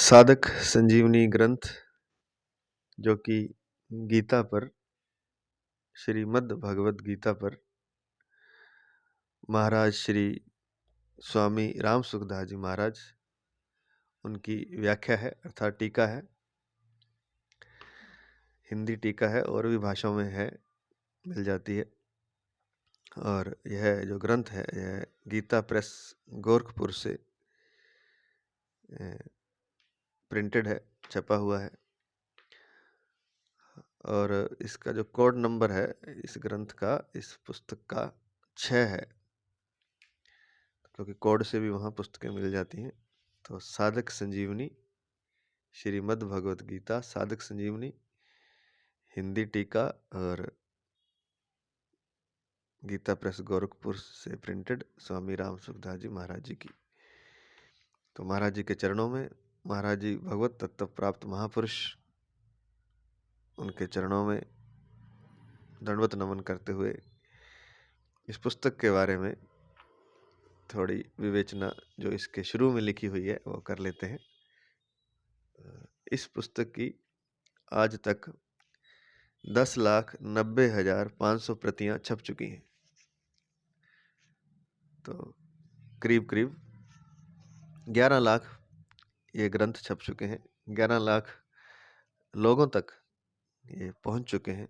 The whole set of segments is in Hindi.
साधक संजीवनी ग्रंथ जो कि गीता पर, श्रीमद् भगवत गीता पर महाराज श्री स्वामी राम सुखदास जी महाराज उनकी व्याख्या है, अर्थात टीका है। हिंदी टीका है और भी भाषाओं में है, मिल जाती है। और यह जो ग्रंथ है यह गीता प्रेस गोरखपुर से प्रिंटेड है, छपा हुआ है। और इसका जो कोड नंबर है इस ग्रंथ का, इस पुस्तक का 6 है, क्योंकि कोड से भी वहाँ पुस्तकें मिल जाती हैं। तो साधक संजीवनी श्रीमद् भगवत गीता साधक संजीवनी हिंदी टीका और गीता प्रेस गोरखपुर से प्रिंटेड, स्वामी राम सुखदास जी महाराज जी की। तो महाराज जी के चरणों में, महाराज जी भगवत तत्व प्राप्त महापुरुष, उनके चरणों में दंडवत नमन करते हुए इस पुस्तक के बारे में थोड़ी विवेचना जो इसके शुरू में लिखी हुई है वो कर लेते हैं। इस पुस्तक की आज तक 10,90,500 प्रतियां छप चुकी हैं। तो करीब करीब 11 लाख ये ग्रंथ छप चुके हैं। 11 लाख लोगों तक ये पहुंच चुके हैं।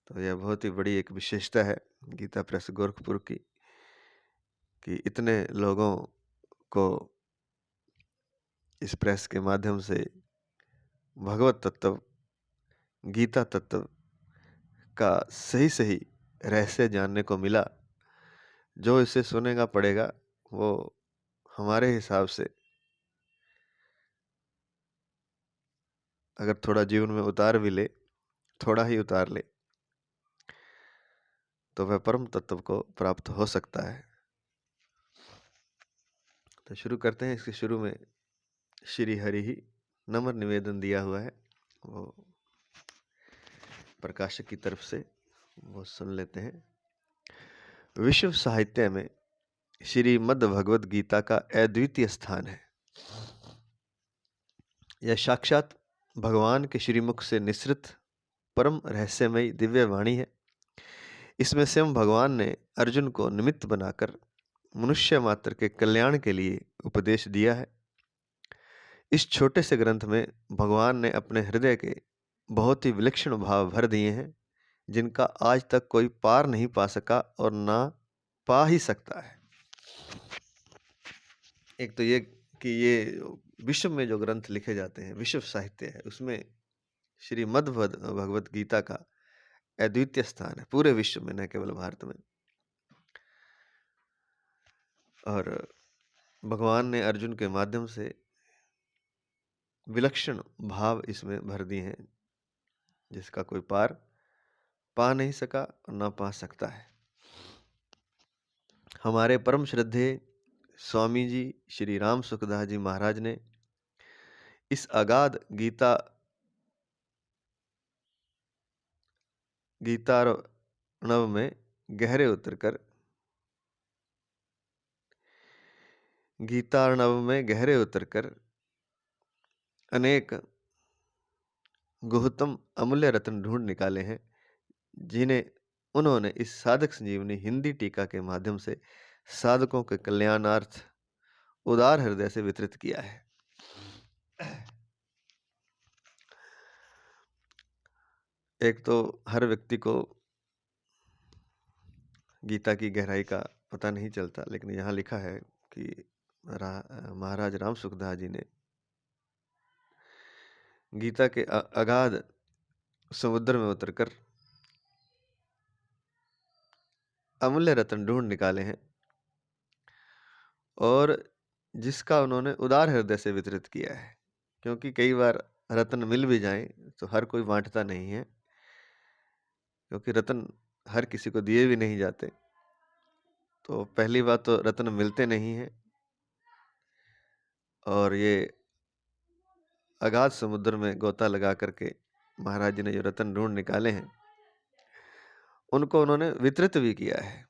तो यह बहुत ही बड़ी एक विशेषता है गीता प्रेस गोरखपुर की, कि इतने लोगों को इस प्रेस के माध्यम से भगवत तत्व, गीता तत्व का सही सही रहस्य जानने को मिला। जो इसे सुनेगा पड़ेगा वो हमारे हिसाब से अगर थोड़ा जीवन में उतार भी ले, थोड़ा ही उतार ले, तो वह परम तत्व को प्राप्त हो सकता है। तो शुरू करते हैं। इसके शुरू में श्री हरि ही नम्र निवेदन दिया हुआ है, वो प्रकाशक की तरफ से, वो सुन लेते हैं। विश्व साहित्य में श्रीमद् भगवत गीता का अद्वितीय स्थान है। यह साक्षात भगवान के श्रीमुख से निसृत परम रहस्यमयी दिव्य वाणी है। इसमें स्वयं भगवान ने अर्जुन को निमित्त बनाकर मनुष्य मात्र के कल्याण के लिए उपदेश दिया है। इस छोटे से ग्रंथ में भगवान ने अपने हृदय के बहुत ही विलक्षण भाव भर दिए हैं, जिनका आज तक कोई पार नहीं पा सका और ना पा ही सकता है। एक तो ये कि ये विश्व में जो ग्रंथ लिखे जाते हैं, विश्व साहित्य है, उसमें श्रीमद् भगवत गीता का अद्वितीय स्थान है पूरे विश्व में, न केवल भारत में। और भगवान ने अर्जुन के माध्यम से विलक्षण भाव इसमें भर दिए हैं, जिसका कोई पार पा नहीं सका और ना पा सकता है। हमारे परम श्रद्धेय स्वामी जी श्री राम सुखदास जी महाराज ने इस अगाध गीतार्णव में गहरे उतरकर अनेक गुहतम अमूल्य रत्न ढूंढ निकाले हैं, जिन्हें उन्होंने इस साधक संजीवनी हिंदी टीका के माध्यम से साधकों के कल्याणार्थ उदार हृदय से वितरित किया है। एक तो हर व्यक्ति को गीता की गहराई का पता नहीं चलता, लेकिन यहाँ लिखा है कि महाराज राम सुखदास जी ने गीता के अगाध समुद्र में उतरकर अमूल्य रत्न ढूंढ निकाले हैं, और जिसका उन्होंने उदार हृदय से वितरित किया है। क्योंकि कई बार रत्न मिल भी जाएं तो हर कोई बांटता नहीं है, क्योंकि रत्न हर किसी को दिए भी नहीं जाते। तो पहली बात तो रत्न मिलते नहीं हैं, और ये अगाध समुद्र में गोता लगा करके महाराज जी ने जो रत्न ढूंढ निकाले हैं, उनको उन्होंने वितरित भी किया है,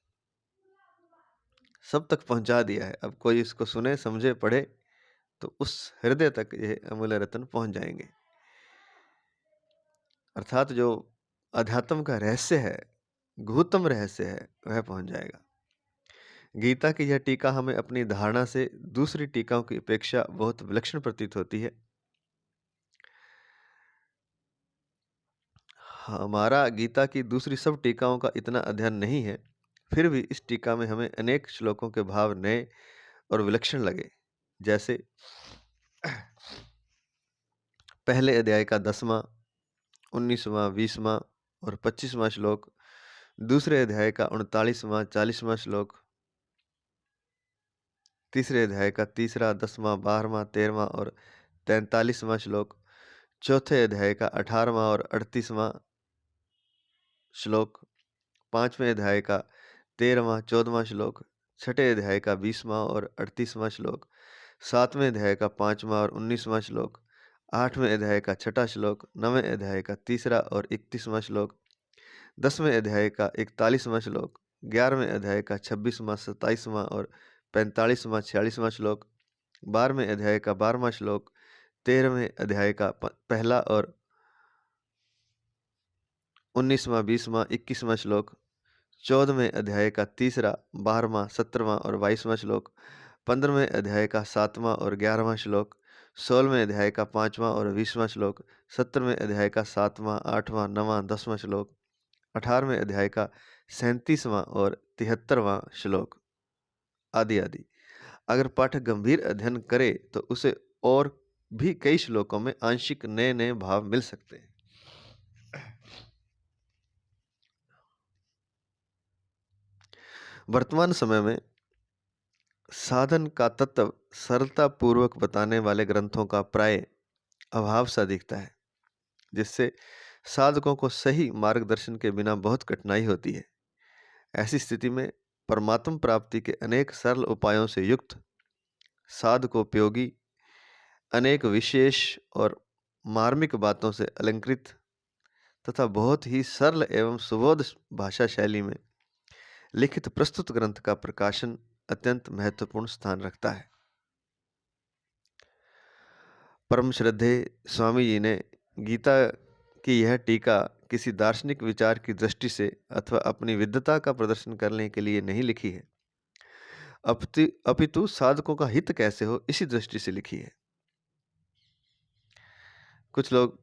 सब तक पहुंचा दिया है। अब कोई इसको सुने, समझे, पढ़े तो उस हृदय तक ये अमूल्य रत्न पहुंच जाएंगे। अर्थात जो अध्यात्म का रहस्य है, गुहतम रहस्य है, वह पहुंच जाएगा। गीता की यह टीका हमें अपनी धारणा से दूसरी टीकाओं की अपेक्षा बहुत विलक्षण प्रतीत होती है। हमारा गीता की दूसरी सब टीकाओं का इतना अध्ययन नहीं है, फिर भी इस टीका में हमें अनेक श्लोकों के भाव नए और विलक्षण लगे। जैसे पहले अध्याय का 10वां, 19वां, 20वां और 25वां श्लोक, दूसरे अध्याय का 39वां, 40वां श्लोक, तीसरे अध्याय का 3रा, 10वां, 12वां, 13वां और 43वां श्लोक, चौथे अध्याय का 18वां और 38वां श्लोक, 5वें अध्याय का 13वां, 14वां श्लोक, छठे अध्याय का 20वां और 38वां श्लोक, 7वें अध्याय का 5वां और 19वां श्लोक, 8वें अध्याय का 6ठा श्लोक, 9वें अध्याय का 3रा और 31वां श्लोक, 10वें अध्याय का 41वां श्लोक, 11वें अध्याय का 26वां, 27वां और 45वां, 46वां श्लोक, 12वें अध्याय का 12वां श्लोक, 13वें अध्याय का पहला और 19वां, 20वां, 21वां श्लोक, 14वें अध्याय का 3रा, 12वां, 17वां और 22वां श्लोक, 15वें अध्याय का 7वां और 11वां श्लोक, 16वें अध्याय का 5वां और 20वां श्लोक, 17वें अध्याय का 7वां, 8वां, 9वां, 10वां श्लोक, 18वें अध्याय का 37वां और 73वां श्लोक, आदि आदि। अगर पाठक गंभीर अध्ययन करे तो उसे और भी कई श्लोकों में आंशिक नए नए भाव मिल सकते हैं। वर्तमान समय में साधन का तत्व सरलता पूर्वक बताने वाले ग्रंथों का प्राय अभाव सा दिखता है, जिससे साधकों को सही मार्गदर्शन के बिना बहुत कठिनाई होती है। ऐसी स्थिति में परमात्म प्राप्ति के अनेक सरल उपायों से युक्त, साधकोपयोगी, अनेक विशेष और मार्मिक बातों से अलंकृत तथा बहुत ही सरल एवं सुबोध भाषा शैली में लिखित प्रस्तुत ग्रंथ का प्रकाशन अत्यंत महत्वपूर्ण स्थान रखता है। परम श्रद्धेय स्वामी जी ने गीता की यह टीका किसी दार्शनिक विचार की दृष्टि से अथवा अपनी विद्वता का प्रदर्शन करने के लिए नहीं लिखी है, अपितु साधकों का हित कैसे हो इसी दृष्टि से लिखी है। कुछ लोग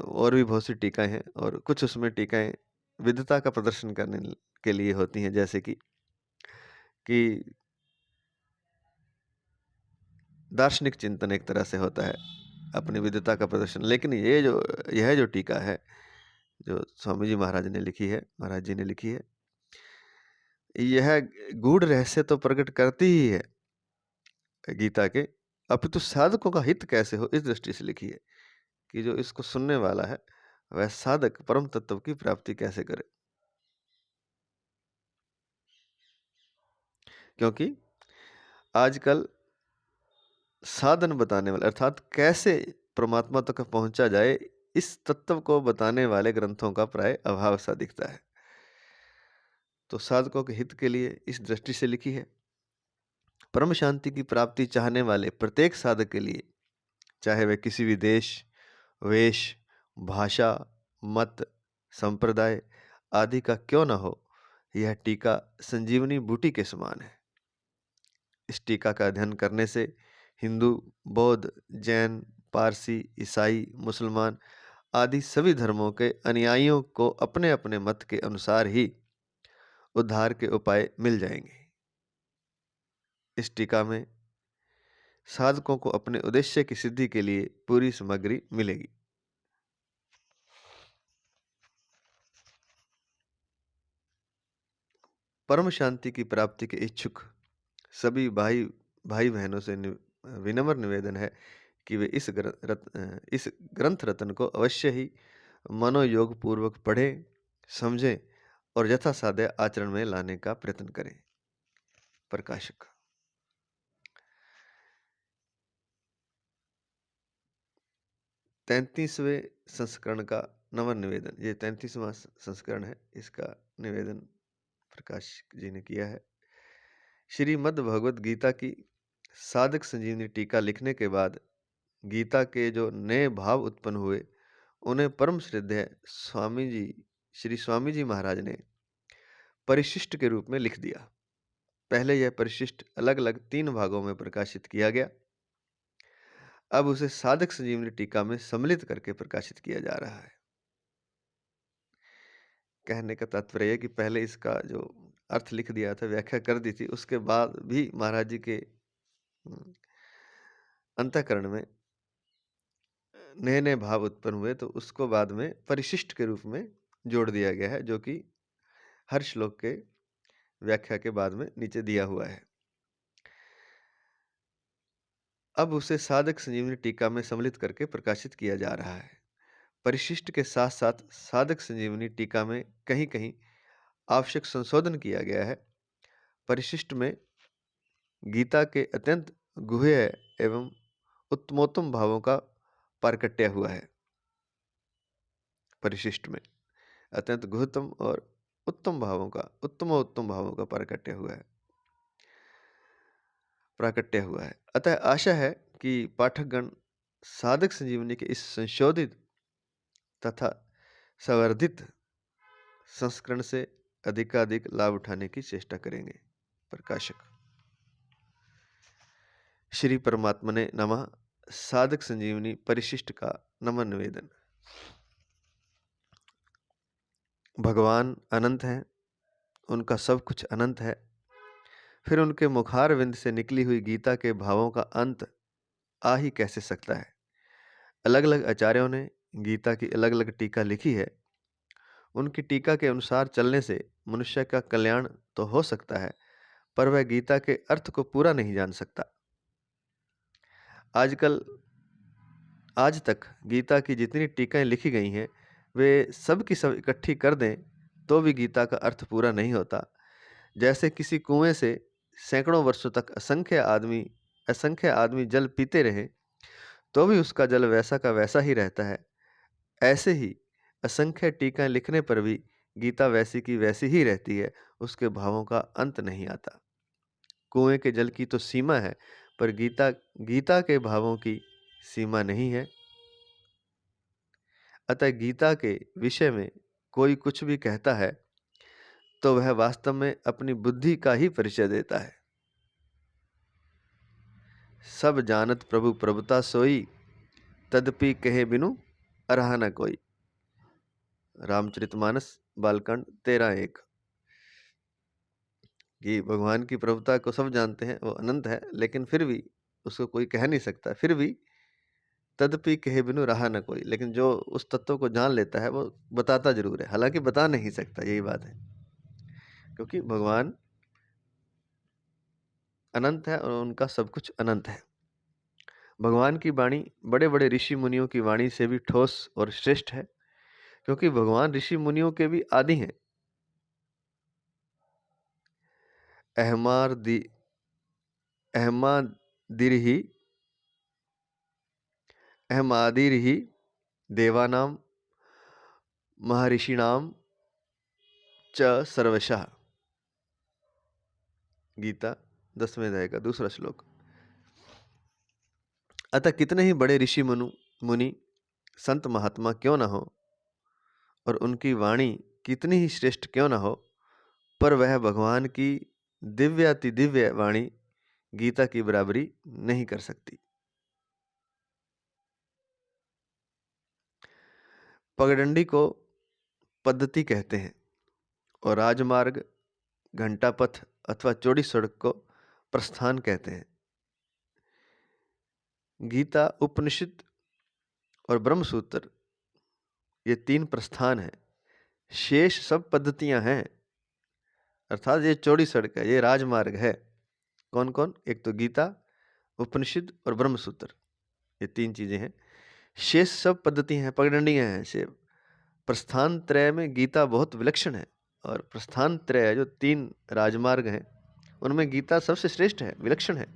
और भी बहुत सी टीकाएं हैं और कुछ उसमें टीकाएं विद्वता का प्रदर्शन करने के लिए होती हैं, जैसे कि दार्शनिक चिंतन एक तरह से होता है, अपनी विद्वता का प्रदर्शन। लेकिन यह जो टीका है जो स्वामी जी महाराज ने लिखी है, महाराज जी ने लिखी है, यह गूढ़ रहस्य तो प्रकट करती ही है गीता के, अपितु साधकों का हित कैसे हो इस दृष्टि से लिखी है कि जो इसको सुनने वाला है वह साधक परम तत्व की प्राप्ति कैसे करे। क्योंकि आजकल साधन बताने वाले अर्थात कैसे परमात्मा तक पहुंचा जाए, इस तत्व को बताने वाले ग्रंथों का प्राय अभाव सा दिखता है। तो साधकों के हित के लिए इस दृष्टि से लिखी है। परम शांति की प्राप्ति चाहने वाले प्रत्येक साधक के लिए, चाहे वह किसी भी देश, वेश, भाषा, मत, संप्रदाय आदि का क्यों न हो, यह टीका संजीवनी बूटी के समान है। इस टीका का अध्ययन करने से हिंदू, बौद्ध, जैन, पारसी, ईसाई, मुसलमान आदि सभी धर्मों के अनुयायियों को अपने अपने मत के अनुसार ही उद्धार के उपाय मिल जाएंगे। इस टीका में साधकों को अपने उद्देश्य की सिद्धि के लिए पूरी सामग्री मिलेगी। परम शांति की प्राप्ति के इच्छुक सभी भाई बहनों से विनम्र निवेदन है कि वे इस ग्रंथ रत्न को अवश्य ही मनोयोग पूर्वक पढ़ें, समझें और यथासाध्य आचरण में लाने का प्रयत्न करें। प्रकाशक। 33वें संस्करण का नव निवेदन, ये 33वां संस्करण है, इसका निवेदन प्रकाश जी ने किया है। श्रीमद् भगवद गीता की साधक संजीवनी टीका लिखने के बाद गीता के जो नए भाव उत्पन्न हुए, उन्हें परम श्रद्धेय श्री स्वामी जी महाराज ने परिशिष्ट के रूप में लिख दिया। पहले यह परिशिष्ट अलग अलग 3 भागों में प्रकाशित किया गया। अब उसे साधक संजीवनी टीका में सम्मिलित करके प्रकाशित किया जा रहा है। कहने का तात्पर्य है कि पहले इसका जो अर्थ लिख दिया था, व्याख्या कर दी थी, उसके बाद भी महाराज जी के अंतःकरण में नए नए भाव उत्पन्न हुए, तो उसको बाद में परिशिष्ट के रूप में जोड़ दिया गया है, जो कि हर श्लोक के व्याख्या के बाद में नीचे दिया हुआ है। अब उसे साधक संजीवनी टीका में सम्मिलित करके प्रकाशित किया जा रहा है। परिशिष्ट के साथ साथ साधक संजीवनी टीका में कहीं कहीं आवश्यक संशोधन किया गया है। परिशिष्ट में गीता के अत्यंत गुह्य एवं उत्तमोत्तम भावों का पारकट्य हुआ है। परिशिष्ट में अत्यंत गुह्यतम और उत्तम भावों का प्राकट्य हुआ है। अतः आशा है कि पाठकगण साधक संजीवनी के इस संशोधित तथा संवर्धित संस्करण से अधिकाधिक लाभ उठाने की चेष्टा करेंगे। प्रकाशक श्री परमात्मने नमः। साधक संजीवनी परिशिष्ट का नमन निवेदन। भगवान अनंत हैं, उनका सब कुछ अनंत है। फिर उनके मुखारविंद से निकली हुई गीता के भावों का अंत आ ही कैसे सकता है। अलग अलग आचार्यों ने गीता की अलग अलग टीका लिखी है। उनकी टीका के अनुसार चलने से मनुष्य का कल्याण तो हो सकता है, पर वह गीता के अर्थ को पूरा नहीं जान सकता। आज तक गीता की जितनी टीकाएं लिखी गई हैं, वे सब की सब इकट्ठी कर दें तो भी गीता का अर्थ पूरा नहीं होता। जैसे किसी कुएं से सैकड़ों वर्षों तक असंख्य आदमी जल पीते रहे तो भी उसका जल वैसा का वैसा ही रहता है। ऐसे ही असंख्य टीकाएं लिखने पर भी गीता वैसी की वैसी ही रहती है, उसके भावों का अंत नहीं आता। कुएं के जल की तो सीमा है, पर गीता के भावों की सीमा नहीं है। अतः गीता के विषय में कोई कुछ भी कहता है तो वह वास्तव में अपनी बुद्धि का ही परिचय देता है। सब जानत प्रभु प्रभुता सोई, तदपि कहे बिनु अरहा न कोई। रामचरितमानस बालकांड 13:1। कि भगवान की प्रभुता को सब जानते हैं, वो अनंत है, लेकिन फिर भी उसको कोई कह नहीं सकता। फिर भी तदपि कहे बिनु रहा न कोई, लेकिन जो उस तत्व को जान लेता है वो बताता जरूर है, हालांकि बता नहीं सकता। यही बात है, क्योंकि भगवान अनंत है और उनका सब कुछ अनंत है। भगवान की वाणी बड़े बड़े ऋषि मुनियों की वाणी से भी ठोस और श्रेष्ठ है, क्योंकि भगवान ऋषि मुनियों के भी आदि हैं। अहमादिर्हि देवानां महर्षिणां च सर्वशः। गीता 10वें अध्याय का 2 श्लोक। अतः कितने ही बड़े ऋषि मुनि संत महात्मा क्यों न हो और उनकी वाणी कितनी ही श्रेष्ठ क्यों न हो, पर वह भगवान की दिव्याति दिव्य वाणी गीता की बराबरी नहीं कर सकती। पगडंडी को पद्धति कहते हैं और राजमार्ग, घंटा पथ अथवा चौड़ी सड़क को प्रस्थान कहते हैं। गीता, उपनिषद और ब्रह्मसूत्र ये 3 प्रस्थान हैं। शेष सब पद्धतियां हैं, अर्थात ये चौड़ी सड़क है, ये राजमार्ग है। कौन कौन? एक तो गीता, उपनिषद और ब्रह्मसूत्र, ये 3 चीजें हैं। शेष सब पद्धति हैं, पगडंडियां हैं। से प्रस्थान त्रय में गीता बहुत विलक्षण है, और प्रस्थान त्रय जो 3 राजमार्ग हैं उनमें गीता सबसे श्रेष्ठ है, विलक्षण है,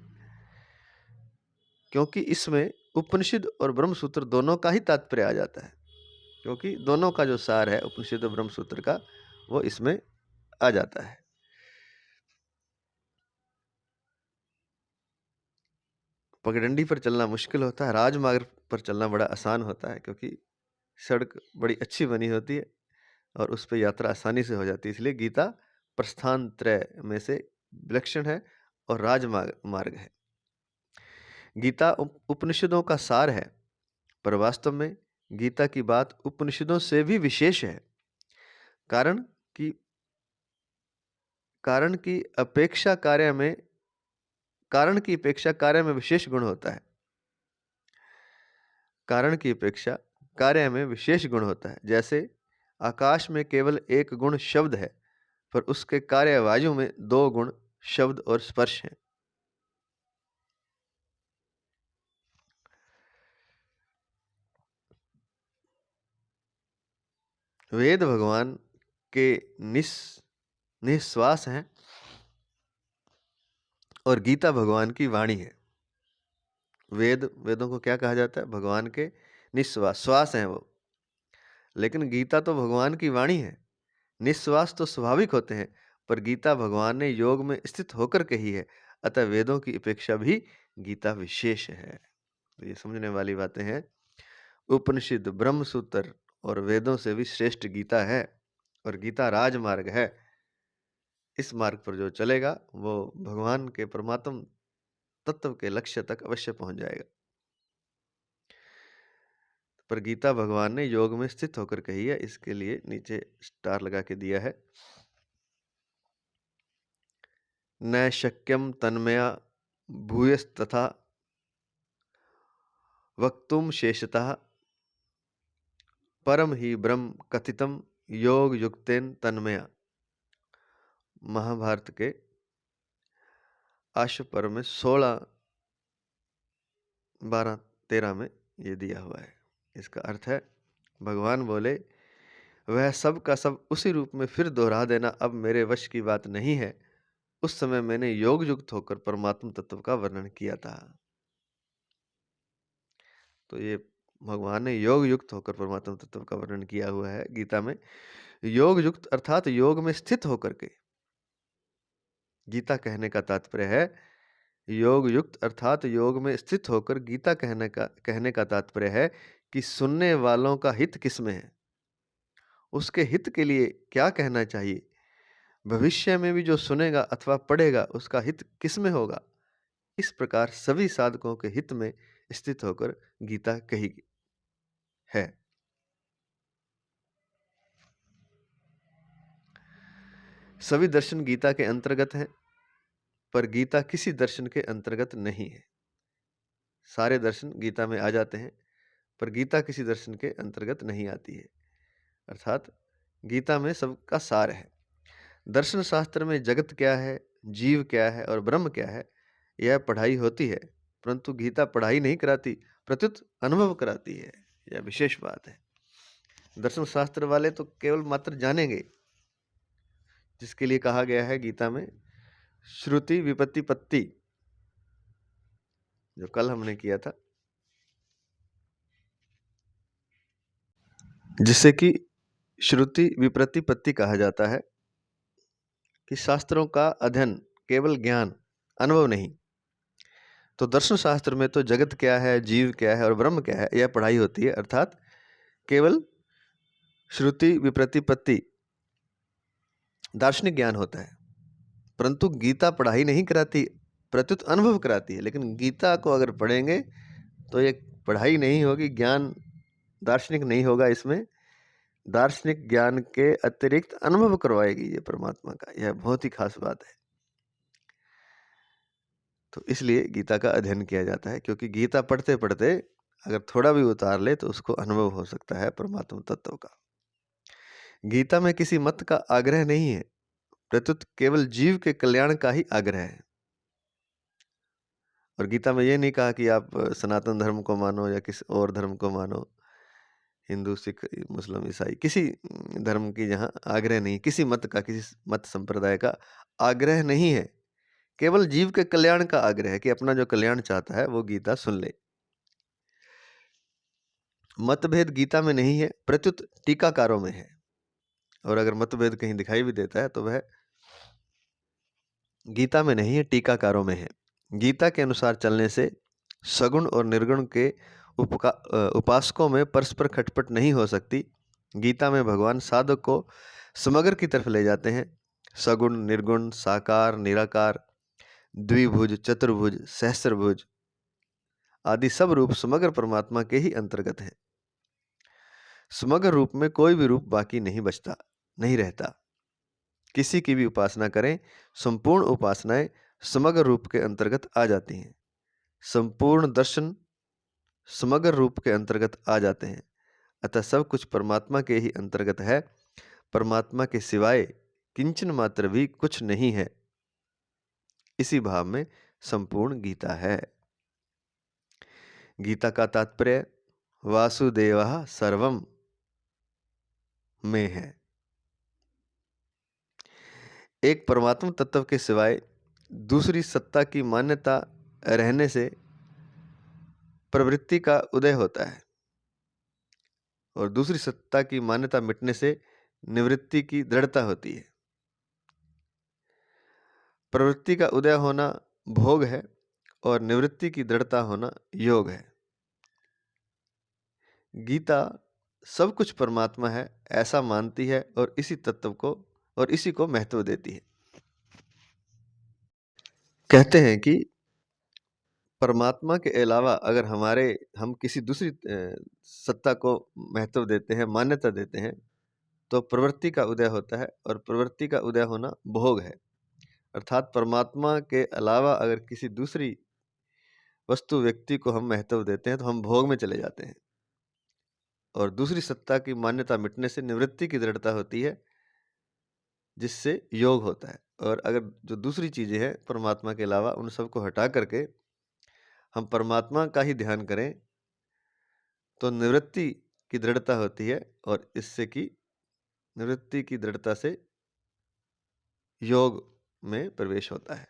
क्योंकि इसमें उपनिषद और ब्रह्मसूत्र दोनों का ही तात्पर्य आ जाता है। क्योंकि दोनों का जो सार है उपनिषद और ब्रह्मसूत्र का, वो इसमें आ जाता है। पगडंडी पर चलना मुश्किल होता है, राजमार्ग पर चलना बड़ा आसान होता है, क्योंकि सड़क बड़ी अच्छी बनी होती है और उस पे यात्रा आसानी से हो जाती है। इसलिए गीता प्रस्थान त्रय में से विलक्षण है और राजमार्ग है। गीता उपनिषदों का सार है, पर वास्तव में गीता की बात उपनिषदों से भी विशेष है। कारण की अपेक्षा कार्य में विशेष गुण होता है। कारण की अपेक्षा कार्य में विशेष गुण होता है। जैसे आकाश में केवल एक गुण शब्द है, पर उसके कार्य वायु में 2 गुण शब्द और स्पर्श हैं। वेद भगवान के निःश्वास हैं और गीता भगवान की वाणी है। वेदों को क्या कहा जाता है? भगवान के श्वास हैं वो। लेकिन गीता तो भगवान की वाणी है। निःश्वास तो स्वाभाविक होते हैं, पर गीता भगवान ने योग में स्थित होकर कही है, अतः वेदों की अपेक्षा भी गीता विशेष है। तो ये समझने वाली बातें हैं। उपनिषद, ब्रह्मसूत्र और वेदों से भी श्रेष्ठ गीता है, और गीता राजमार्ग है। इस मार्ग पर जो चलेगा वो भगवान के परमात्म तत्व के लक्ष्य तक अवश्य पहुंच जाएगा। पर गीता भगवान ने योग में स्थित होकर कही है, इसके लिए नीचे स्टार लगा के दिया है। न शक्यम तन्मया भूयस्तथा वक्तुम शेषतः परम ही ब्रह्म कथितम योग युक्तेन तन्मया। महाभारत के आशु पर्व में 16, 12, 13 में ये दिया हुआ है। इसका अर्थ है, भगवान बोले, वह सब का सब उसी रूप में फिर दोहरा देना अब मेरे वश की बात नहीं है। उस समय मैंने योग युक्त होकर परमात्म तत्व का वर्णन किया था। तो ये भगवान ने योग युक्त होकर परमात्म तत्व का वर्णन किया हुआ है गीता में। योग युक्त अर्थात योग में स्थित होकर के। गीता कहने का तात्पर्य है योग युक्त अर्थात योग में स्थित होकर। गीता कहने का तात्पर्य है कि सुनने वालों का हित किसमें है, उसके हित के लिए क्या कहना चाहिए, भविष्य में भी जो सुनेगा अथवा पढ़ेगा उसका हित किसमें होगा। इस प्रकार सभी साधकों के हित में स्थित होकर गीता कही है। सभी दर्शन गीता के अंतर्गत हैं, पर गीता किसी दर्शन के अंतर्गत नहीं है। सारे दर्शन गीता में आ जाते हैं, पर गीता किसी दर्शन के अंतर्गत नहीं आती है। अर्थात गीता में सबका सार है। दर्शन शास्त्र में जगत क्या है, जीव क्या है और ब्रह्म क्या है, यह पढ़ाई होती है, परंतु गीता पढ़ाई नहीं कराती, प्रत्युत अनुभव कराती है। यह विशेष बात है। दर्शन शास्त्र वाले तो केवल मात्र जानेंगे, जिसके लिए कहा गया है गीता में श्रुति विपत्ति पत्ति, जो कल हमने किया था, जिसे कि श्रुति विप्रतिपत्ति कहा जाता है कि शास्त्रों का अध्ययन केवल ज्ञान, अनुभव नहीं। तो दर्शन शास्त्र में तो जगत क्या है, जीव क्या है और ब्रह्म क्या है, यह पढ़ाई होती है। अर्थात केवल श्रुति विप्रतिपत्ति दार्शनिक ज्ञान होता है, परंतु गीता पढ़ाई नहीं कराती, प्रत्युत अनुभव कराती है। लेकिन गीता को अगर पढ़ेंगे तो ये पढ़ाई नहीं होगी, ज्ञान दार्शनिक नहीं होगा, इसमें दार्शनिक ज्ञान के अतिरिक्त अनुभव करवाएगी ये परमात्मा का। यह बहुत ही खास बात है। तो इसलिए गीता का अध्ययन किया जाता है, क्योंकि गीता पढ़ते पढ़ते अगर थोड़ा भी उतार ले तो उसको अनुभव हो सकता है परमात्मा तत्व का। गीता में किसी मत का आग्रह नहीं है, प्रत्युत केवल जीव के कल्याण का ही आग्रह है। और गीता में ये नहीं कहा कि आप सनातन धर्म को मानो या किसी और धर्म को मानो, हिंदू, सिख, मुस्लिम, ईसाई, किसी धर्म की जहाँ आग्रह नहीं, किसी मत का, किसी मत संप्रदाय का आग्रह नहीं है। केवल जीव के कल्याण का आग्रह है कि अपना जो कल्याण चाहता है वो गीता सुन ले। मतभेद गीता में नहीं है, प्रत्युत टीकाकारों में है। और अगर मतभेद कहीं दिखाई भी देता है तो वह गीता में नहीं है, टीकाकारों में है। गीता के अनुसार चलने से सगुण और निर्गुण के उपासकों में परस्पर खटपट नहीं हो सकती। गीता में भगवान साधक को समग्र की तरफ ले जाते हैं। सगुण, निर्गुण, साकार, निराकार, द्विभुज, चतुर्भुज, सहस्त्रभुज आदि सब रूप समग्र परमात्मा के ही अंतर्गत हैं। समग्र रूप में कोई भी रूप बाकी नहीं बचता, नहीं रहता। किसी की भी उपासना करें, संपूर्ण उपासनाएं समग्र रूप के अंतर्गत आ जाती हैं। संपूर्ण दर्शन समग्र रूप के अंतर्गत आ जाते हैं। अतः सब कुछ परमात्मा के ही अंतर्गत है। परमात्मा के सिवाय किंचन मात्र भी कुछ नहीं है। इसी भाव में संपूर्ण गीता है। गीता का तात्पर्य वासुदेवः सर्वम में है। एक परमात्मा तत्व के सिवाय दूसरी सत्ता की मान्यता रहने से प्रवृत्ति का उदय होता है और दूसरी सत्ता की मान्यता मिटने से निवृत्ति की दृढ़ता होती है। प्रवृत्ति का उदय होना भोग है और निवृत्ति की दृढ़ता होना योग है। गीता सब कुछ परमात्मा है ऐसा मानती है और इसी को महत्व देती है। कहते हैं कि परमात्मा के अलावा अगर हम किसी दूसरी सत्ता को महत्व देते हैं, मान्यता देते हैं, तो प्रवृत्ति का उदय होता है और प्रवृत्ति का उदय होना भोग है। अर्थात परमात्मा के अलावा अगर किसी दूसरी वस्तु व्यक्ति को हम महत्व देते हैं तो हम भोग में चले जाते हैं और दूसरी सत्ता की मान्यता मिटने से निवृत्ति की दृढ़ता होती है, जिससे योग होता है। और अगर जो दूसरी चीजें हैं परमात्मा के अलावा, उन सबको हटा करके हम परमात्मा का ही ध्यान करें तो निवृत्ति की दृढ़ता होती है और निवृत्ति की दृढ़ता से योग में प्रवेश होता है।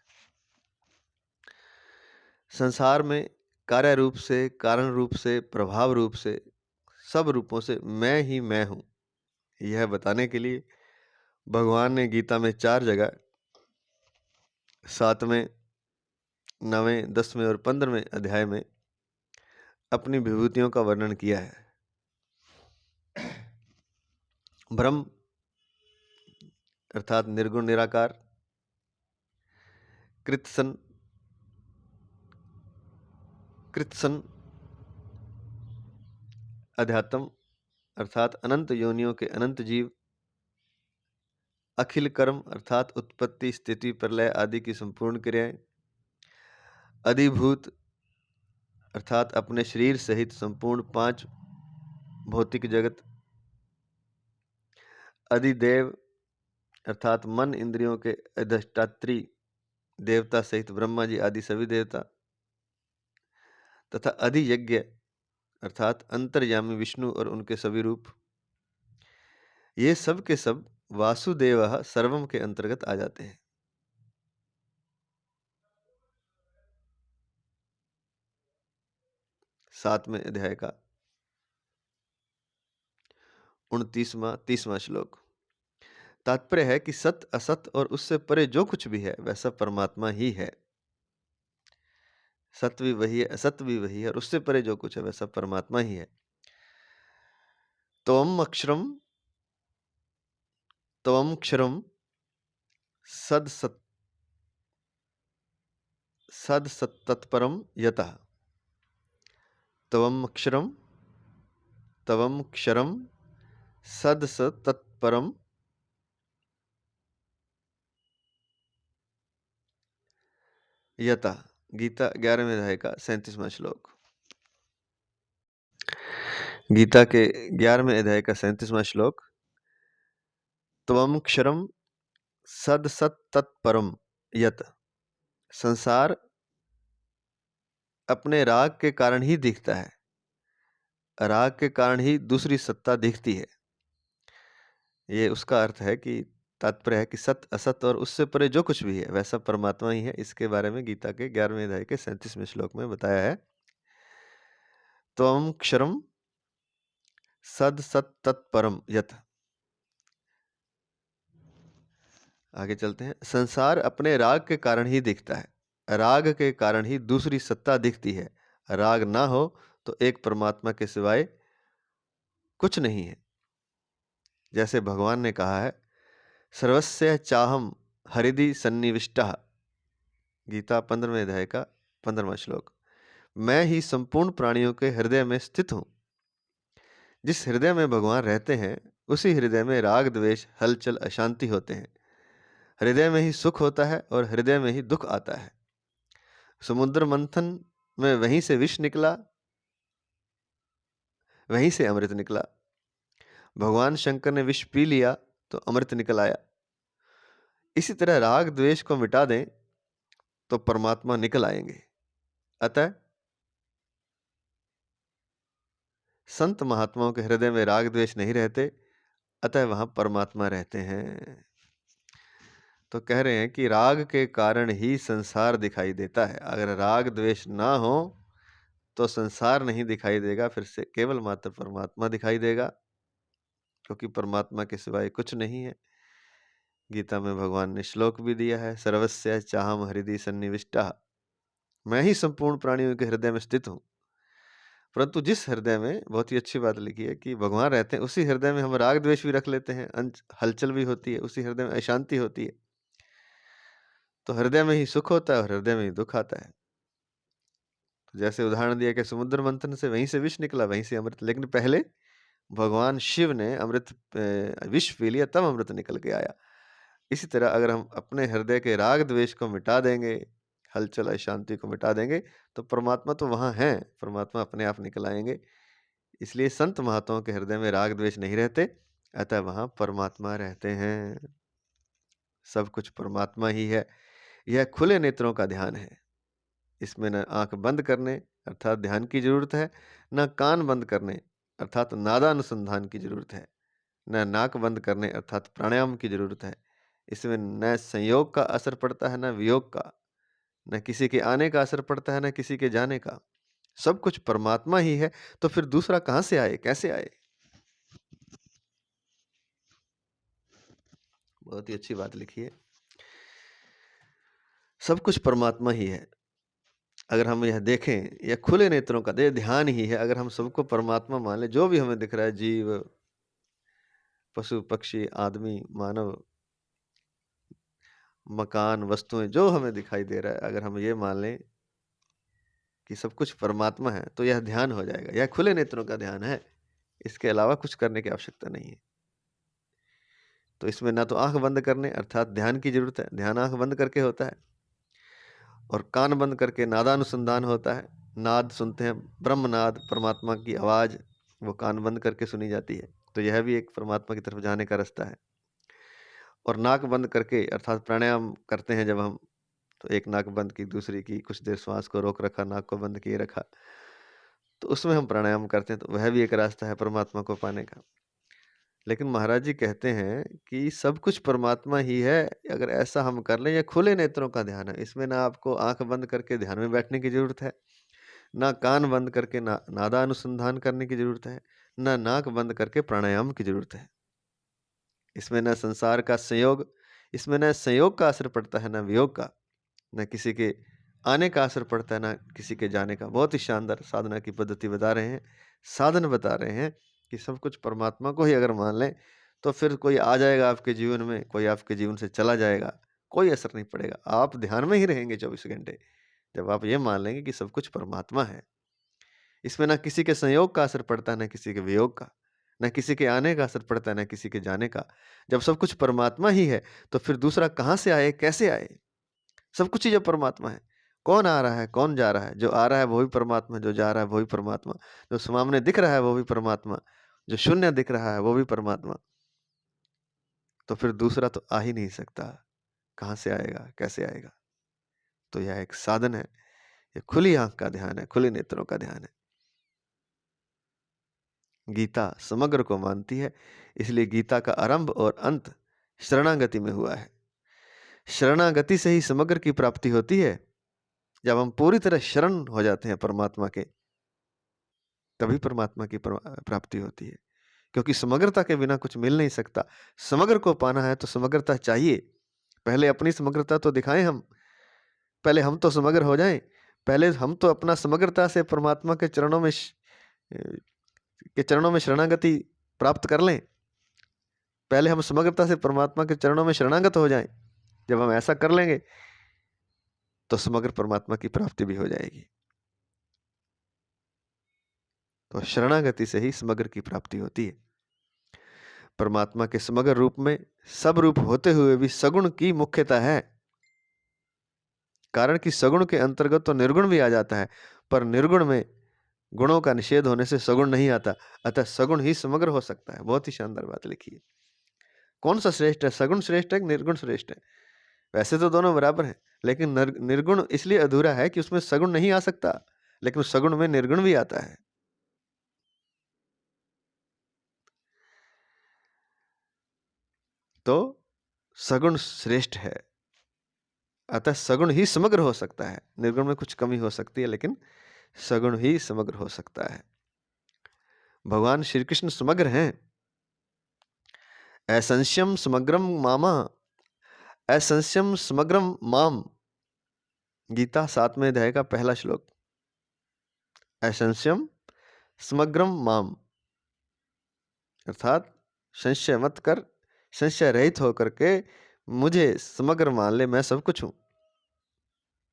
संसार में कार्य रूप से, कारण रूप से, प्रभाव रूप से, सब रूपों से मैं ही मैं हूं, यह बताने के लिए भगवान ने गीता में 4 जगह 7वें, 9वें, 10वें और 15वें अध्याय में अपनी विभूतियों का वर्णन किया है। ब्रह्म अर्थात निर्गुण निराकार, कृत्सन अध्यात्म अर्थात अनंत योनियों के अनंत जीव, अखिल कर्म अर्थात उत्पत्ति, स्थिति, प्रलय आदि की संपूर्ण क्रियाएं, अधिभूत अर्थात अपने शरीर सहित संपूर्ण 5 भौतिक जगत, अधिदेव अर्थात मन इंद्रियों के अधिष्ठात्री देवता सहित ब्रह्मा जी आदि सभी देवता, तथा अधियज्ञ अर्थात अंतर्यामी विष्णु और उनके सभी रूप, ये सब के सब वासुदेवः सर्वम के अंतर्गत आ जाते हैं। सातवें अध्याय का 29वां 30वां श्लोक। तात्पर्य है कि सत, असत और उससे परे जो कुछ भी है वह सब परमात्मा ही है। सत्य भी वही है, असत भी वही है और उससे परे जो कुछ है वह सब परमात्मा ही है। त्वम क्षरम सद सत तत्परम यतः। त्वम क्षरम सद सत तत्परम यतः। गीता 11वें अध्याय का 37वां श्लोक। गीता के 11वें अध्याय का 37वां श्लोक। त्वम क्षरम सद सत तत्परम यत। संसार अपने राग के कारण ही दिखता है, राग के कारण ही दूसरी सत्ता दिखती है। ये उसका अर्थ है कि तात्पर्य है कि सत, असत और उससे परे जो कुछ भी है वह सब परमात्मा ही है। इसके बारे में गीता के 11वें अध्याय के 37वें श्लोक में बताया है। त्वम क्षरम सद सत तत्परम यत। आगे चलते हैं। संसार अपने राग के कारण ही दिखता है, राग के कारण ही दूसरी सत्ता दिखती है। राग ना हो तो एक परमात्मा के सिवाय कुछ नहीं है। जैसे भगवान ने कहा है, सर्वस्य चाहम हृदि सन्निविष्टः, गीता 15वें अध्याय का 15वां श्लोक। मैं ही संपूर्ण प्राणियों के हृदय में स्थित हूँ। जिस हृदय में भगवान रहते हैं उसी हृदय में राग द्वेष हलचल अशांति होते हैं। हृदय में ही सुख होता है और हृदय में ही दुख आता है। समुद्र मंथन में वहीं से विष निकला, वहीं से अमृत निकला। भगवान शंकर ने विष पी लिया तो अमृत निकल आया। इसी तरह राग द्वेष को मिटा दें तो परमात्मा निकल आएंगे। अतः संत महात्माओं के हृदय में राग द्वेष नहीं रहते, अतः वहां परमात्मा रहते हैं। तो कह रहे हैं कि राग के कारण ही संसार दिखाई देता है। अगर राग द्वेष ना हो तो संसार नहीं दिखाई देगा, फिर से केवल मात्र परमात्मा दिखाई देगा, क्योंकि परमात्मा के सिवाय कुछ नहीं है। गीता में भगवान ने श्लोक भी दिया है, सर्वस्य चाहम हृदि सन्निविष्टः, मैं ही संपूर्ण प्राणियों के हृदय में स्थित हूँ। परंतु जिस हृदय में, बहुत ही अच्छी बात लिखी है कि भगवान रहते हैं, उसी हृदय में हम राग द्वेष भी रख लेते हैं, हलचल भी होती है, उसी हृदय में अशांति होती है। तो हृदय में ही सुख होता है और हृदय में ही दुख आता है। तो जैसे उदाहरण दिया कि समुद्र मंथन से वहीं से विष निकला, वहीं से अमृत। लेकिन पहले भगवान शिव ने विष पी लिया, तब अमृत निकल के आया। इसी तरह अगर हम अपने हृदय के राग द्वेष को मिटा देंगे, हलचल अशांति को मिटा देंगे, तो परमात्मा तो वहां है, परमात्मा अपने आप निकल आएंगे। इसलिए संत महात्माओं के हृदय में राग द्वेष नहीं रहते, अतः वहां परमात्मा रहते हैं। सब कुछ परमात्मा ही है। यह खुले नेत्रों का ध्यान है। इसमें न आंख बंद करने अर्थात ध्यान की जरूरत है, न कान बंद करने अर्थात नादानुसंधान की जरूरत है, न नाक बंद करने अर्थात प्राणायाम की जरूरत है। इसमें न संयोग का असर पड़ता है, न वियोग का, न किसी के आने का असर पड़ता है, न किसी के जाने का। सब कुछ परमात्मा ही है, तो फिर दूसरा कहां से आए, कैसे आए? बहुत ही अच्छी बात लिखी है। सब कुछ परमात्मा ही है। अगर हम यह देखें, यह खुले नेत्रों का ध्यान ही है। अगर हम सबको परमात्मा मान ले, जो भी हमें दिख रहा है, जीव, पशु पक्षी, आदमी, मानव, मकान, वस्तुएं, जो हमें दिखाई दे रहा है, अगर हम ये मान लें कि सब कुछ परमात्मा है, तो यह ध्यान हो जाएगा। यह खुले नेत्रों का ध्यान है, इसके अलावा कुछ करने की आवश्यकता नहीं है। तो इसमें ना तो आंख बंद करने अर्थात ध्यान की जरूरत है, ध्यान आंख बंद करके होता है, और कान बंद करके नादानुसंधान होता है। नाद सुनते हैं, ब्रह्मनाद, परमात्मा की आवाज, वो कान बंद करके सुनी जाती है। तो यह भी एक परमात्मा की तरफ जाने का रास्ता है। और नाक बंद करके अर्थात प्राणायाम करते हैं जब हम, तो एक नाक बंद की, दूसरी की, कुछ देर श्वास को रोक रखा, नाक को बंद किए रखा, तो उसमें हम प्राणायाम करते हैं। तो वह भी एक रास्ता है परमात्मा को पाने का। लेकिन महाराज जी कहते हैं कि सब कुछ परमात्मा ही है। अगर ऐसा हम कर लें, यह खुले नेत्रों का ध्यान है। इसमें ना आपको आंख बंद करके ध्यान में बैठने की जरूरत है, ना कान बंद करके नादा अनुसंधान करने की जरूरत है, ना नाक बंद करके प्राणायाम की जरूरत है। इसमें न संसार का संयोग, इसमें न संयोग का असर पड़ता है, न वियोग का, न किसी के आने का असर पड़ता है, न किसी के जाने का। बहुत ही शानदार साधना की पद्धति बता रहे हैं, साधन बता रहे हैं कि सब कुछ परमात्मा को ही अगर मान लें, तो फिर कोई आ जाएगा आपके जीवन में, कोई आपके जीवन से चला जाएगा, कोई असर नहीं पड़ेगा। आप ध्यान में ही रहेंगे 24 घंटे, जब आप ये मान लेंगे कि सब कुछ परमात्मा है। इसमें ना किसी के संयोग का असर पड़ता है, ना किसी के वियोग का, ना किसी के आने का असर पड़ता है, ना किसी के जाने का। जब सब कुछ परमात्मा ही है, तो फिर दूसरा कहाँ से आए, कैसे आए? सब कुछ ही जब परमात्मा है, कौन आ रहा है, कौन जा रहा है? जो आ रहा है वो भी परमात्मा, जो जा रहा है वो भी परमात्मा, जो सामने दिख रहा है वो भी परमात्मा, जो शून्य दिख रहा है वो भी परमात्मा। तो फिर दूसरा तो आ ही नहीं सकता। कहाँ से आएगा, कैसे आएगा? तो यह एक साधन है, यह खुली आंख का ध्यान है, खुले नेत्रों का ध्यान है। गीता समग्र को मानती है, इसलिए गीता का आरंभ और अंत शरणागति में हुआ है। शरणागति से ही समग्र की प्राप्ति होती है। जब हम पूरी तरह शरण हो जाते हैं परमात्मा के, तभी परमात्मा की प्राप्ति होती है। क्योंकि समग्रता के बिना कुछ मिल नहीं सकता। समग्र को पाना है तो समग्रता चाहिए। पहले अपनी समग्रता तो दिखाएं हम, पहले हम तो समग्र हो जाएं, पहले हम तो अपना समग्रता से परमात्मा के चरणों में शरणागति प्राप्त कर लें। पहले हम समग्रता से परमात्मा के चरणों में शरणागत हो जाएं। जब हम ऐसा कर लेंगे तो समग्र परमात्मा की प्राप्ति भी हो जाएगी। तो शरणागति से ही समग्र की प्राप्ति होती है। परमात्मा के समग्र रूप में सब रूप होते हुए भी सगुण की मुख्यता है, कारण कि सगुण के अंतर्गत तो निर्गुण भी आ जाता है, पर निर्गुण में गुणों का निषेध होने से सगुण नहीं आता, अतः सगुण ही समग्र हो सकता है। बहुत ही शानदार बात लिखी है। कौन सा श्रेष्ठ है, सगुण श्रेष्ठ है कि निर्गुण श्रेष्ठ है? वैसे तो दोनों बराबर हैं, लेकिन निर्गुण इसलिए अधूरा है कि उसमें सगुण नहीं आ सकता, लेकिन सगुण में निर्गुण भी आता है। तो सगुण श्रेष्ठ है, अतः सगुण ही समग्र हो सकता है। निर्गुण में कुछ कमी हो सकती है, लेकिन सगुण ही समग्र हो सकता है। भगवान श्री कृष्ण समग्र हैं। असंशयम समग्रम मामा, असंशयम समग्रम माम, गीता 7वें अध्याय का पहला श्लोक। असंशयम समग्रम माम, अर्थात संशय मत कर, संशय रहित होकर के मुझे समग्र मान ले, मैं सब कुछ हूं।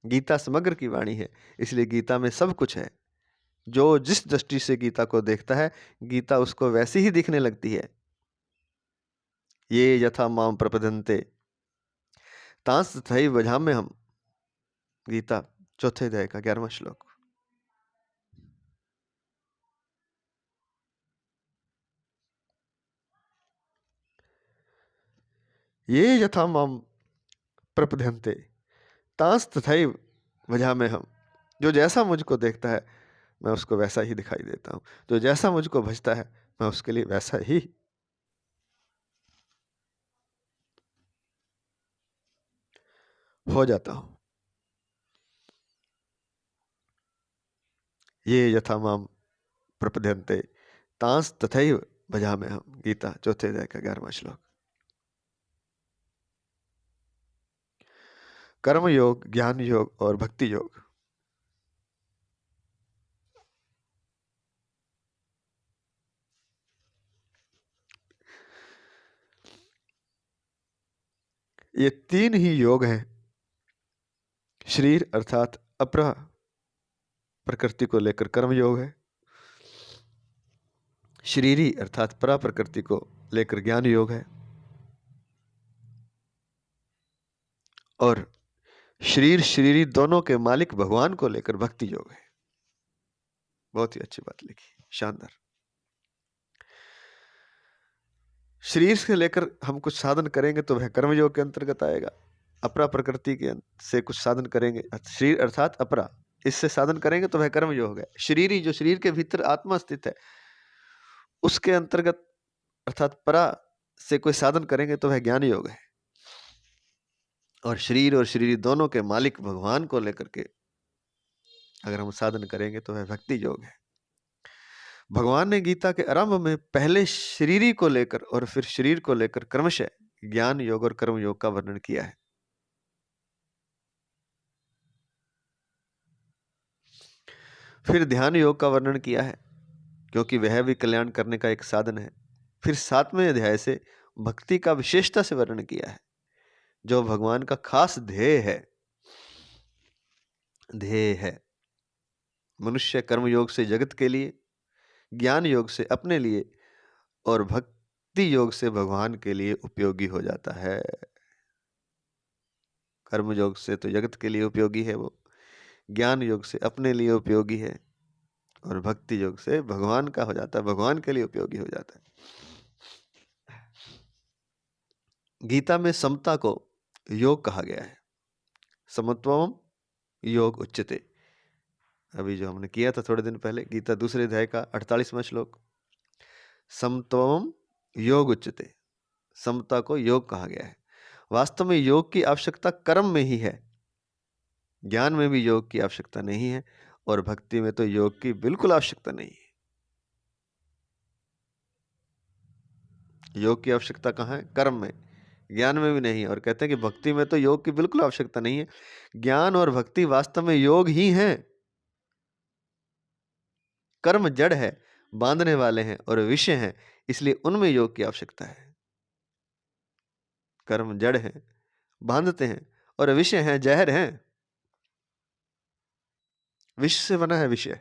गीता समग्र की वाणी है, इसलिए गीता में सब कुछ है। जो जिस दृष्टि से गीता को देखता है, गीता उसको वैसी ही दिखने लगती है। ये यथा माम प्रपद्यन्ते तांस तथैव भजाम्यहम्, गीता 4थे अध्याय का 11वां श्लोक। ये यथा माम प्रपद्यन्ते तांस तथैव भजाम्यहम्, जो जैसा मुझको देखता है मैं उसको वैसा ही दिखाई देता हूँ, जो जैसा मुझको भजता है मैं उसके लिए वैसा ही हो जाता हूँ। ये यथा माम प्रपद्यन्ते तांस तथैव भजाम्यहम्, गीता 4थे अध्याय का 11वां श्लोक। कर्म योग, ज्ञान योग और भक्ति योग, ये तीन ही योग हैं। शरीर अर्थात अपरा प्रकृति को लेकर कर्म योग है, शरीरी अर्थात परा प्रकृति को लेकर ज्ञान योग है, और शरीर शरीरी दोनों के मालिक भगवान को लेकर भक्ति योग है। बहुत ही अच्छी बात लिखी, शानदार। शरीर से लेकर हम कुछ साधन करेंगे तो वह कर्म योग के अंतर्गत आएगा। अपरा प्रकृति के से कुछ साधन करेंगे, शरीर अर्थात अपरा, इससे साधन करेंगे तो वह कर्म योग है। शरीरी, जो शरीर के भीतर आत्मा स्थित है, उसके अंतर्गत अर्थात परा से कोई साधन करेंगे तो वह ज्ञान योग है। और शरीरी दोनों के मालिक भगवान को लेकर के अगर हम साधन करेंगे तो वह भक्ति योग है। भगवान ने गीता के आरंभ में पहले शरीरी को लेकर और फिर शरीर को लेकर क्रमशः ज्ञान योग और कर्म योग का वर्णन किया है। फिर ध्यान योग का वर्णन किया है, क्योंकि वह भी कल्याण करने का एक साधन है। फिर 7वें अध्याय से भक्ति का विशेषता से वर्णन किया है, जो भगवान का खास ध्येय है। मनुष्य कर्म योग से जगत के लिए, ज्ञान योग से अपने लिए और भक्ति योग से भगवान के लिए उपयोगी हो जाता है। कर्म योग से तो जगत के लिए उपयोगी है वो, ज्ञान योग से अपने लिए उपयोगी है, और भक्ति योग से भगवान का हो जाता है, भगवान के लिए उपयोगी हो जाता है। गीता में समता को योग कहा गया है। समत्वम योग उच्यते, अभी जो हमने किया था थोड़े दिन पहले, गीता 2 अध्याय का 48वां श्लोक। समत्वम योग उच्यते, समता को योग कहा गया है। वास्तव में योग की आवश्यकता कर्म में ही है, ज्ञान में भी योग की आवश्यकता नहीं है, और भक्ति में तो योग की बिल्कुल आवश्यकता नहीं है। योग की आवश्यकता कहाँ है? कर्म में। ज्ञान में भी नहीं है। और कहते हैं कि भक्ति में तो योग की बिल्कुल आवश्यकता नहीं है। ज्ञान और भक्ति वास्तव में योग ही हैं। कर्म जड़ है, बांधने वाले हैं और विषय हैं, इसलिए उनमें योग की आवश्यकता है। कर्म जड़ है, बांधते हैं और विषय हैं, जहर हैं। विष से बना है विषय।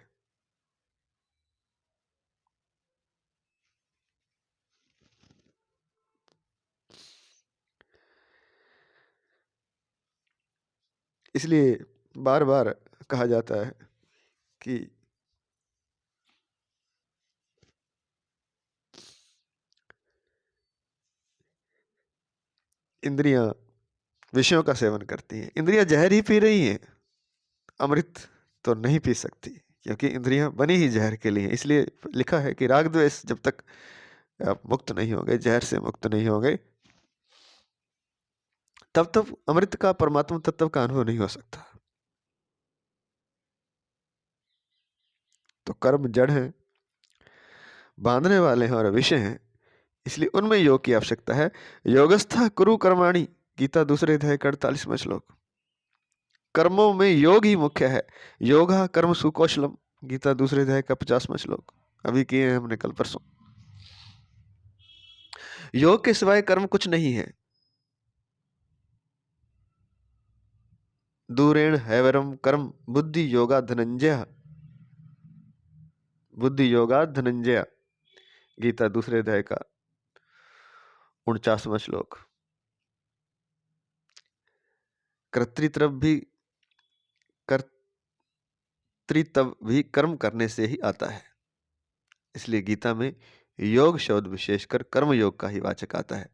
इसलिए बार बार कहा जाता है कि इंद्रियां विषयों का सेवन करती हैं। इंद्रियां जहर ही पी रही हैं, अमृत तो नहीं पी सकती, क्योंकि इंद्रियां बनी ही जहर के लिए। इसलिए लिखा है कि राग द्वेष जब तक आप मुक्त नहीं होंगे, जहर से मुक्त नहीं होंगे, तब तक अमृत का, परमात्मा तत्व का अनुभव नहीं हो सकता। तो कर्म जड़ हैं, बांधने वाले हैं और विषय हैं, इसलिए उनमें योग की आवश्यकता है। योगस्था कुरु कर्माणि, गीता दूसरे अध्याय का 48वां श्लोक। कर्मों में योग ही मुख्य है। योगा कर्म सुकौशलम, गीता दूसरे अध्याय का 50वां श्लोक। अभी किए हैं हमने कल परसों। योग के सिवाय कर्म कुछ नहीं है। दूरेण हैवरम कर्म बुद्धि योगा धनंजय, बुद्धि योगा धनंजय, गीता दूसरे अध्याय का 49वां श्लोक। कर्तृत्व भी कर्म करने से ही आता है। इसलिए गीता में योग शब्द विशेषकर कर्म योग का ही वाचक आता है।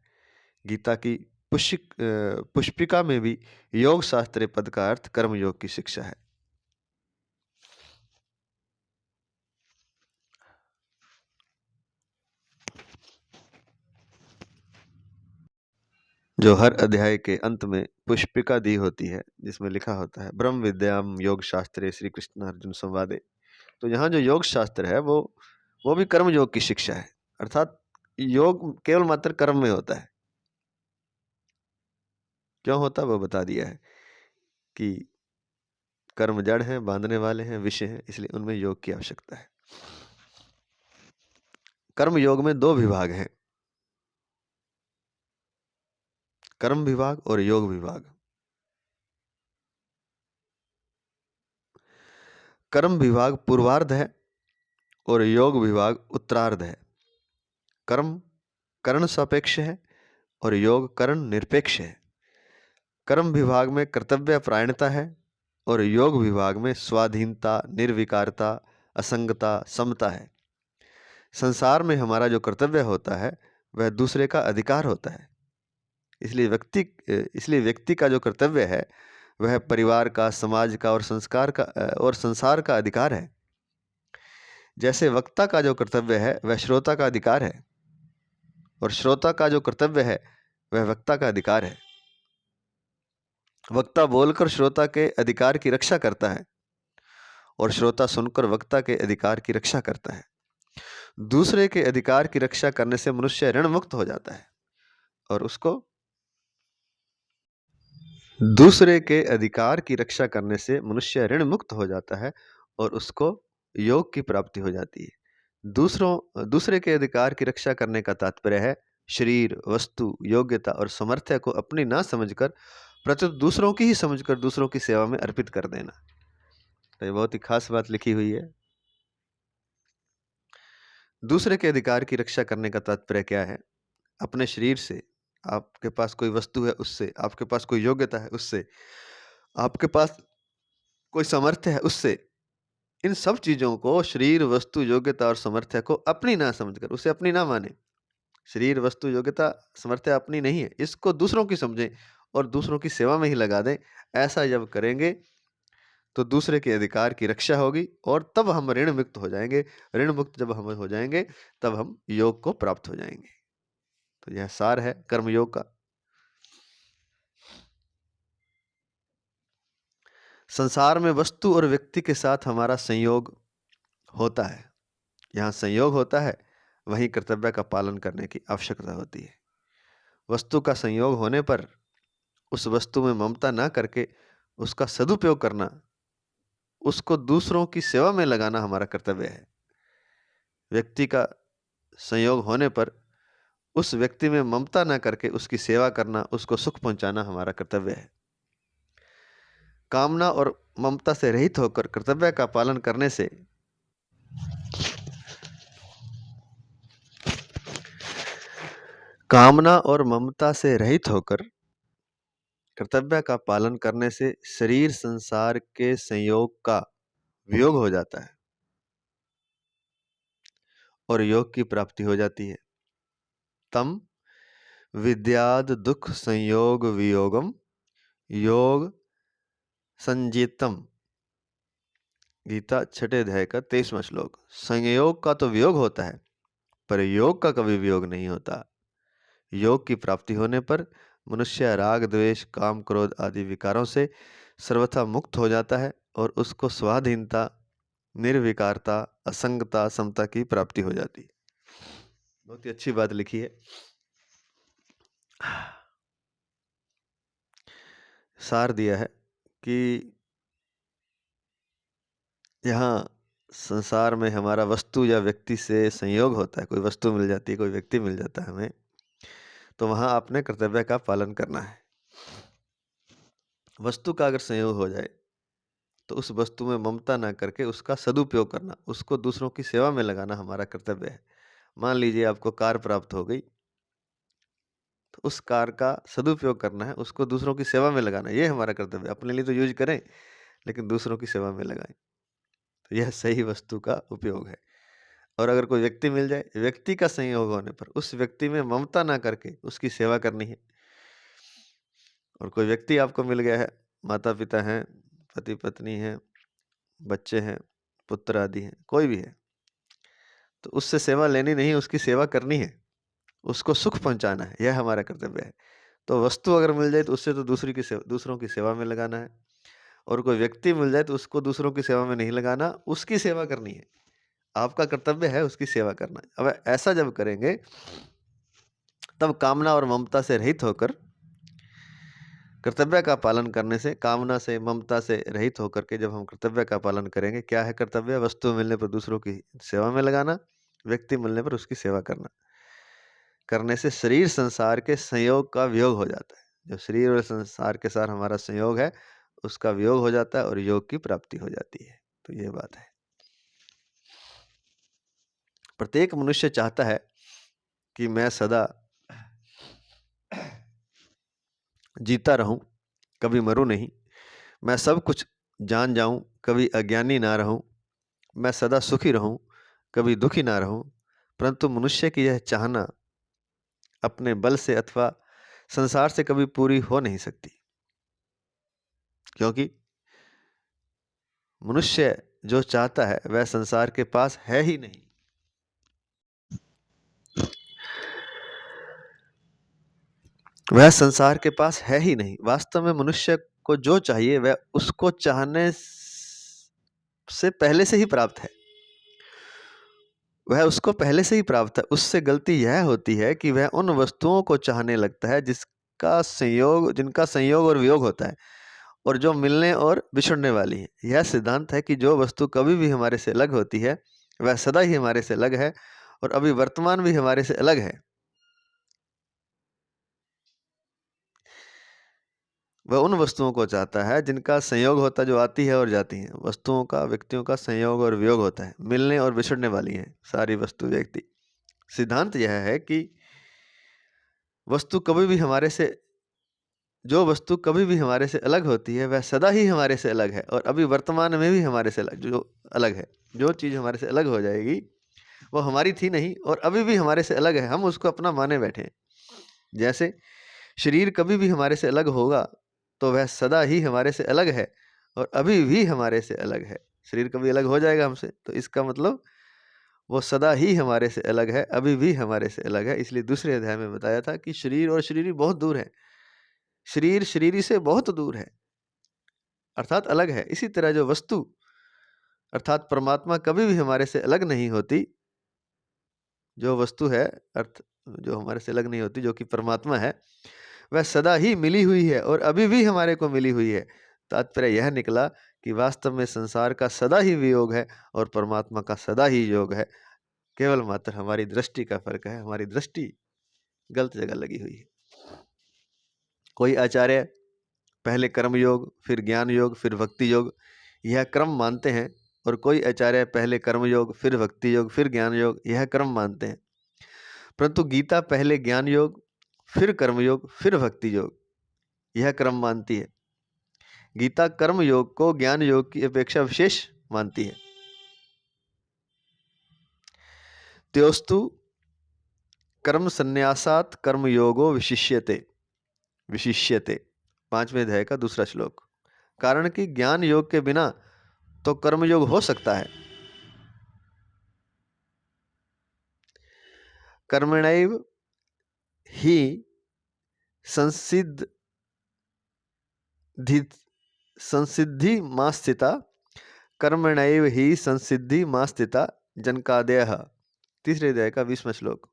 गीता की पुष्पिका में भी योग शास्त्र पद का अर्थ कर्म योग की शिक्षा है। जो हर अध्याय के अंत में पुष्पिका दी होती है, जिसमें लिखा होता है ब्रह्म विद्याम योग शास्त्रे श्री कृष्ण अर्जुन संवादे। तो यहाँ जो योग शास्त्र है वो भी कर्म योग की शिक्षा है। अर्थात योग केवल मात्र कर्म में होता है। क्यों होता है वो बता दिया है कि कर्म जड़ हैं, बांधने वाले हैं, विषय हैं, इसलिए उनमें योग की आवश्यकता है। कर्म योग में दो विभाग हैं, कर्म विभाग और योग विभाग। कर्म विभाग पूर्वार्ध है और योग विभाग उत्तरार्ध है। कर्म कर्ण सापेक्ष है और योग कर्ण निरपेक्ष है। कर्म विभाग में कर्तव्य परायणता है और योग विभाग में स्वाधीनता, निर्विकारता, असंगता, समता है। संसार में हमारा जो कर्तव्य होता है वह दूसरे का अधिकार होता है। इसलिए व्यक्ति का जो कर्तव्य है वह परिवार का, समाज का और संसार का अधिकार है। जैसे वक्ता का जो कर्तव्य है वह श्रोता का अधिकार है और श्रोता का जो कर्तव्य है वह वक्ता का अधिकार है। वक्ता बोलकर श्रोता के अधिकार की रक्षा करता है और श्रोता सुनकर वक्ता के अधिकार की रक्षा करता है। दूसरे के अधिकार की रक्षा करने से मनुष्य ऋण मुक्त हो जाता है और उसको दूसरे के अधिकार की रक्षा करने से मनुष्य ऋण मुक्त हो जाता है और उसको योग की प्राप्ति हो जाती है। दूसरे के अधिकार की रक्षा करने का तात्पर्य है शरीर, वस्तु, योग्यता और सामर्थ्य को अपनी ना समझकर प्रत्युत दूसरों की ही समझकर दूसरों की सेवा में अर्पित कर देना। तो ये बहुत ही खास बात लिखी हुई है। दूसरे के अधिकार की रक्षा करने का तात्पर्य क्या है? अपने शरीर से, आपके पास कोई वस्तु है उससे, आपके पास कोई योग्यता है उससे, आपके पास कोई सामर्थ्य है उससे, इन सब चीजों को, शरीर, वस्तु, योग्यता और सामर्थ्य को अपनी ना समझकर, उसे अपनी ना माने। शरीर, वस्तु, योग्यता, सामर्थ्य अपनी नहीं है, इसको दूसरों की समझें और दूसरों की सेवा में ही लगा दें। ऐसा जब करेंगे तो दूसरे के अधिकार की रक्षा होगी और तब हम ऋण मुक्त हो जाएंगे। ऋण मुक्त जब हम हो जाएंगे तब हम योग को प्राप्त हो जाएंगे। तो यह सार है कर्मयोग का। संसार में वस्तु और व्यक्ति के साथ हमारा संयोग होता है। जहाँ संयोग होता है वहीं कर्तव्य का पालन करने की आवश्यकता होती है। वस्तु का संयोग होने पर उस वस्तु में ममता ना करके उसका सदुपयोग करना, उसको दूसरों की सेवा में लगाना हमारा कर्तव्य है। व्यक्ति का संयोग होने पर उस व्यक्ति में ममता ना करके उसकी सेवा करना, उसको सुख पहुंचाना हमारा कर्तव्य है। कामना और ममता से रहित होकर कर्तव्य का पालन करने से कामना और ममता से रहित होकर कर्तव्य का पालन करने से शरीर संसार के संयोग का वियोग हो जाता है और योग की प्राप्ति हो जाती है। तम विद्याद दुख संयोग वियोगम योग संजीतम। गीता 6 अध्याय का 23वां श्लोक। संयोग का तो वियोग होता है पर योग का कभी वियोग नहीं होता। योग की प्राप्ति होने पर मनुष्य राग द्वेष काम क्रोध आदि विकारों से सर्वथा मुक्त हो जाता है और उसको स्वाधीनता निर्विकारता असंगता समता की प्राप्ति हो जाती है। बहुत ही अच्छी बात लिखी है। सार दिया है कि यहाँ संसार में हमारा वस्तु या व्यक्ति से संयोग होता है, कोई वस्तु मिल जाती है, कोई व्यक्ति मिल जाता है हमें, तो वहाँ अपने कर्तव्य का पालन करना है। वस्तु का अगर संयोग हो जाए तो उस वस्तु में ममता ना करके उसका सदुपयोग करना, उसको दूसरों की सेवा में लगाना हमारा कर्तव्य है। मान लीजिए आपको कार प्राप्त हो गई, तो उस कार का सदुपयोग करना है, उसको दूसरों की सेवा में लगाना, ये हमारा कर्तव्य है। अपने लिए तो यूज करें लेकिन दूसरों की सेवा में लगाएं, तो यह सही वस्तु का उपयोग है। और अगर कोई व्यक्ति मिल जाए, व्यक्ति का संयोग होने पर उस व्यक्ति में ममता ना करके उसकी सेवा करनी है। और कोई व्यक्ति आपको मिल गया है, माता पिता हैं, पति पत्नी हैं, बच्चे हैं, पुत्र आदि हैं, कोई भी है, तो उससे सेवा लेनी नहीं, उसकी सेवा करनी है, उसको सुख पहुंचाना है, यह हमारा कर्तव्य है। तो वस्तु अगर मिल जाए तो उससे तो दूसरों की सेवा में लगाना है। और कोई व्यक्ति मिल जाए तो उसको दूसरों की सेवा में नहीं लगाना, उसकी सेवा करनी है। आपका कर्तव्य है उसकी सेवा करना। अब ऐसा जब करेंगे तब कामना और ममता से रहित होकर कर्तव्य का पालन करने से, कामना से ममता से रहित होकर के जब हम कर्तव्य का पालन करेंगे, क्या है कर्तव्य? वस्तु मिलने पर दूसरों की सेवा में लगाना, व्यक्ति मिलने पर उसकी सेवा करना। करने से शरीर संसार के संयोग का वियोग हो जाता है। जो शरीर और संसार के साथ हमारा संयोग है उसका वियोग हो जाता है और योग की प्राप्ति हो जाती है। तो ये बात है। प्रत्येक मनुष्य चाहता है कि मैं सदा जीता रहूं, कभी मरूं नहीं, मैं सब कुछ जान जाऊं, कभी अज्ञानी ना रहूं, मैं सदा सुखी रहूं, कभी दुखी ना रहूं। परंतु मनुष्य की यह चाहना अपने बल से अथवा संसार से कभी पूरी हो नहीं सकती, क्योंकि मनुष्य जो चाहता है वह संसार के पास है ही नहीं। वह संसार के पास है ही नहीं। वास्तव में मनुष्य को जो चाहिए वह उसको चाहने से पहले से ही प्राप्त है। वह उसको पहले से ही प्राप्त है। उससे गलती यह होती है कि वह उन वस्तुओं को चाहने लगता है जिनका संयोग और वियोग होता है और जो मिलने और बिछुड़ने वाली है। यह सिद्धांत है कि जो वस्तु कभी भी हमारे से अलग होती है वह सदा ही हमारे से अलग है और अभी वर्तमान भी हमारे से अलग है। वह उन वस्तुओं को चाहता है जिनका संयोग होता है, जो आती है और जाती हैं। वस्तुओं का, व्यक्तियों का संयोग और वियोग होता है, मिलने और बिछड़ने वाली हैं सारी वस्तु व्यक्ति। सिद्धांत यह है कि जो वस्तु कभी भी हमारे से अलग होती है वह सदा ही हमारे से अलग है और अभी वर्तमान में भी हमारे से अलग है। जो चीज़ हमारे से अलग हो जाएगी वो हमारी थी नहीं और अभी भी हमारे से अलग है, हम उसको अपना माने बैठे हैं। जैसे शरीर कभी भी हमारे से अलग होगा तो वह सदा ही हमारे से अलग है और अभी भी हमारे से अलग है। शरीर कभी अलग हो जाएगा हमसे तो इसका मतलब वो सदा ही हमारे से अलग है, अभी भी हमारे से अलग है। इसलिए दूसरे अध्याय में बताया था कि शरीर और शरीरी बहुत दूर है, शरीर शरीरी से बहुत दूर है, अर्थात अलग है। इसी तरह जो वस्तु अर्थात परमात्मा कभी भी हमारे से अलग नहीं होती, जो वस्तु है, अर्थ जो हमारे से अलग नहीं होती, जो कि परमात्मा है, वह सदा ही मिली हुई है और अभी भी हमारे को मिली हुई है। तात्पर्य यह निकला कि वास्तव में संसार का सदा ही वियोग है और परमात्मा का सदा ही योग है। केवल मात्र हमारी दृष्टि का फर्क है, हमारी दृष्टि गलत जगह लगी हुई है। कोई आचार्य पहले कर्म योग, फिर ज्ञान योग, फिर भक्ति योग, यह क्रम मानते हैं, और कोई आचार्य पहले कर्म योग, फिर भक्ति योग, फिर ज्ञान योग, यह क्रम मानते हैं। परंतु गीता पहले ज्ञान योग, फिर कर्म योग, फिर भक्ति योग, यह क्रम मानती है। गीता कर्म योग को ज्ञान योग की अपेक्षा विशेष मानती है। त्योस्तु कर्म संन्यासात कर्म योगो विशिष्यते, विशिष्यते, 5वें अध्याय का दूसरा श्लोक। कारण कि ज्ञान योग के बिना तो कर्म योग हो सकता है। कर्मणैव ही संसिद्धि मा स्थिता, कर्मणैव ही संसिद्धि मा स्थिता जनकादयः, 3रे अध्याय का 20वां श्लोक।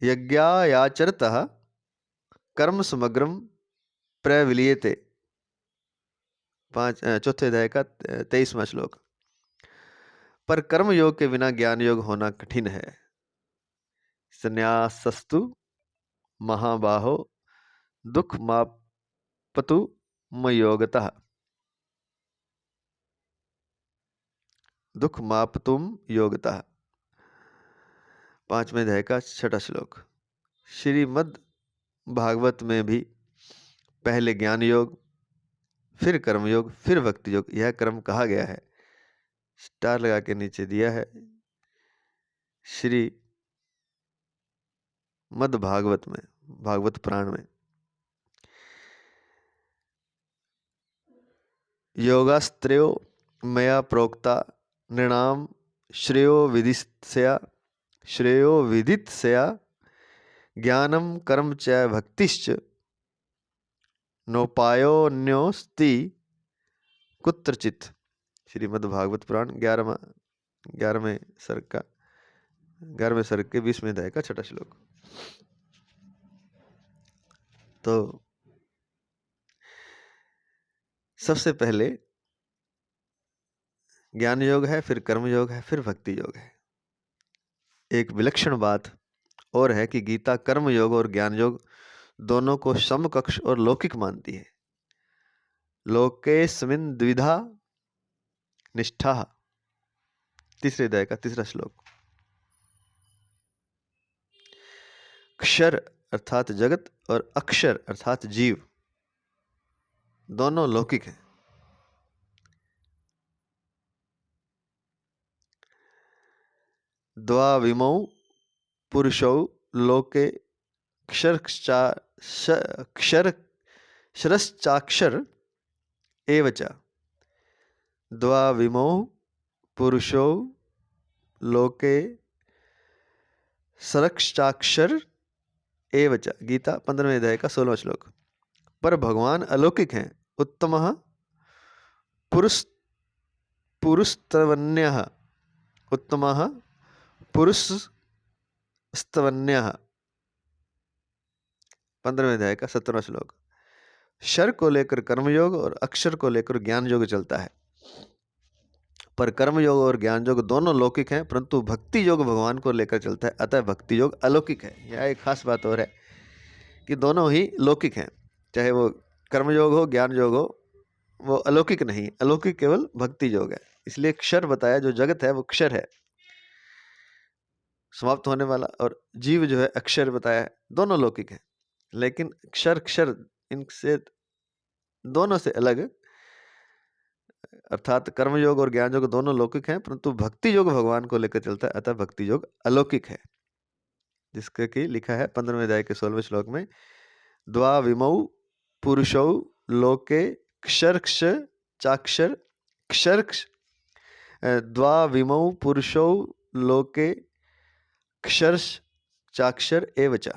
यज्ञायाचरतः कर्म समग्रम प्रविलीयते, 4थे अध्याय का 23वां श्लोक। पर कर्म योग के बिना ज्ञान योग होना कठिन है। संन्यासस्तु महाबाहो दुख मापतु मयोगतः, दुख मापतुम योगतः, 5वें अध्याय का 6वां श्लोक। श्रीमद् भागवत में भी पहले ज्ञान योग, फिर कर्म योग, फिर भक्ति योग, यह क्रम कहा गया है। स्टार लगा के नीचे दिया है। श्री मद् भागवत में, भागवत पुराण में। योगास्त्रयो मया प्रोक्ता नृणाम श्रेयो विदित्सया ज्ञानम कर्म च भक्तिश्च नोपायोन्योस्ति कुत्रचित। श्रीमद् भागवत पुराण 11वें सर्ग के 20वें अध्याय का 6वां श्लोक। तो सबसे पहले ज्ञान योग है, फिर कर्म योग है, फिर भक्ति योग है। एक विलक्षण बात और है कि गीता कर्म योग और ज्ञान योग दोनों को समकक्ष और लौकिक मानती है। लोकेस्मिन् द्विधा निष्ठा, 3रे अध्याय का 3रा श्लोक। क्षर अर्थात जगत और अक्षर अर्थात जीव दोनों लौकिक हैं। द्वाविमौ पुरुषौ लोके क्षरश्चाक्षर एव च। द्वाविमौ पुरुषौ लोके क्षरश्चाक्षर एव च, गीता 15वें अध्याय का 16वां श्लोक। पर भगवान अलौकिक हैं। उत्तमः पुरुषस्तवन्यः, उत्तमः पुरुषस्तवन्यः, 15वें अध्याय का 17वां श्लोक। क्षर को लेकर कर्मयोग और अक्षर को लेकर ज्ञान योग चलता है। पर कर्म योग और ज्ञान योग दोनों लौकिक हैं, परंतु भक्ति योग भगवान को लेकर चलता है, अतः भक्ति योग अलौकिक है। यह एक खास बात और है कि दोनों ही लौकिक हैं, चाहे वो कर्म योग हो, ज्ञान योग हो, वो अलौकिक नहीं, अलौकिक केवल भक्ति योग है। इसलिए क्षर बताया, जो जगत है वो क्षर है, समाप्त होने वाला, और जीव जो है अक्षर बताया है, दोनों लौकिक हैं। लेकिन क्षर इनसे दोनों से अलग, अर्थात कर्म योग और ज्ञान योग दोनों लौकिक हैं, परंतु भक्ति योग भगवान को लेकर चलता है, अतः भक्ति योग अलौकिक है। जिसका कि लिखा है 15वें अध्याय के 16वें श्लोक में, द्वाविमौ पुरुषौ लोके क्षरक्ष चाक्षर क्षरक्ष, द्वाविमौ पुरुषौ लोके क्षरक्ष चाक्षर एव च।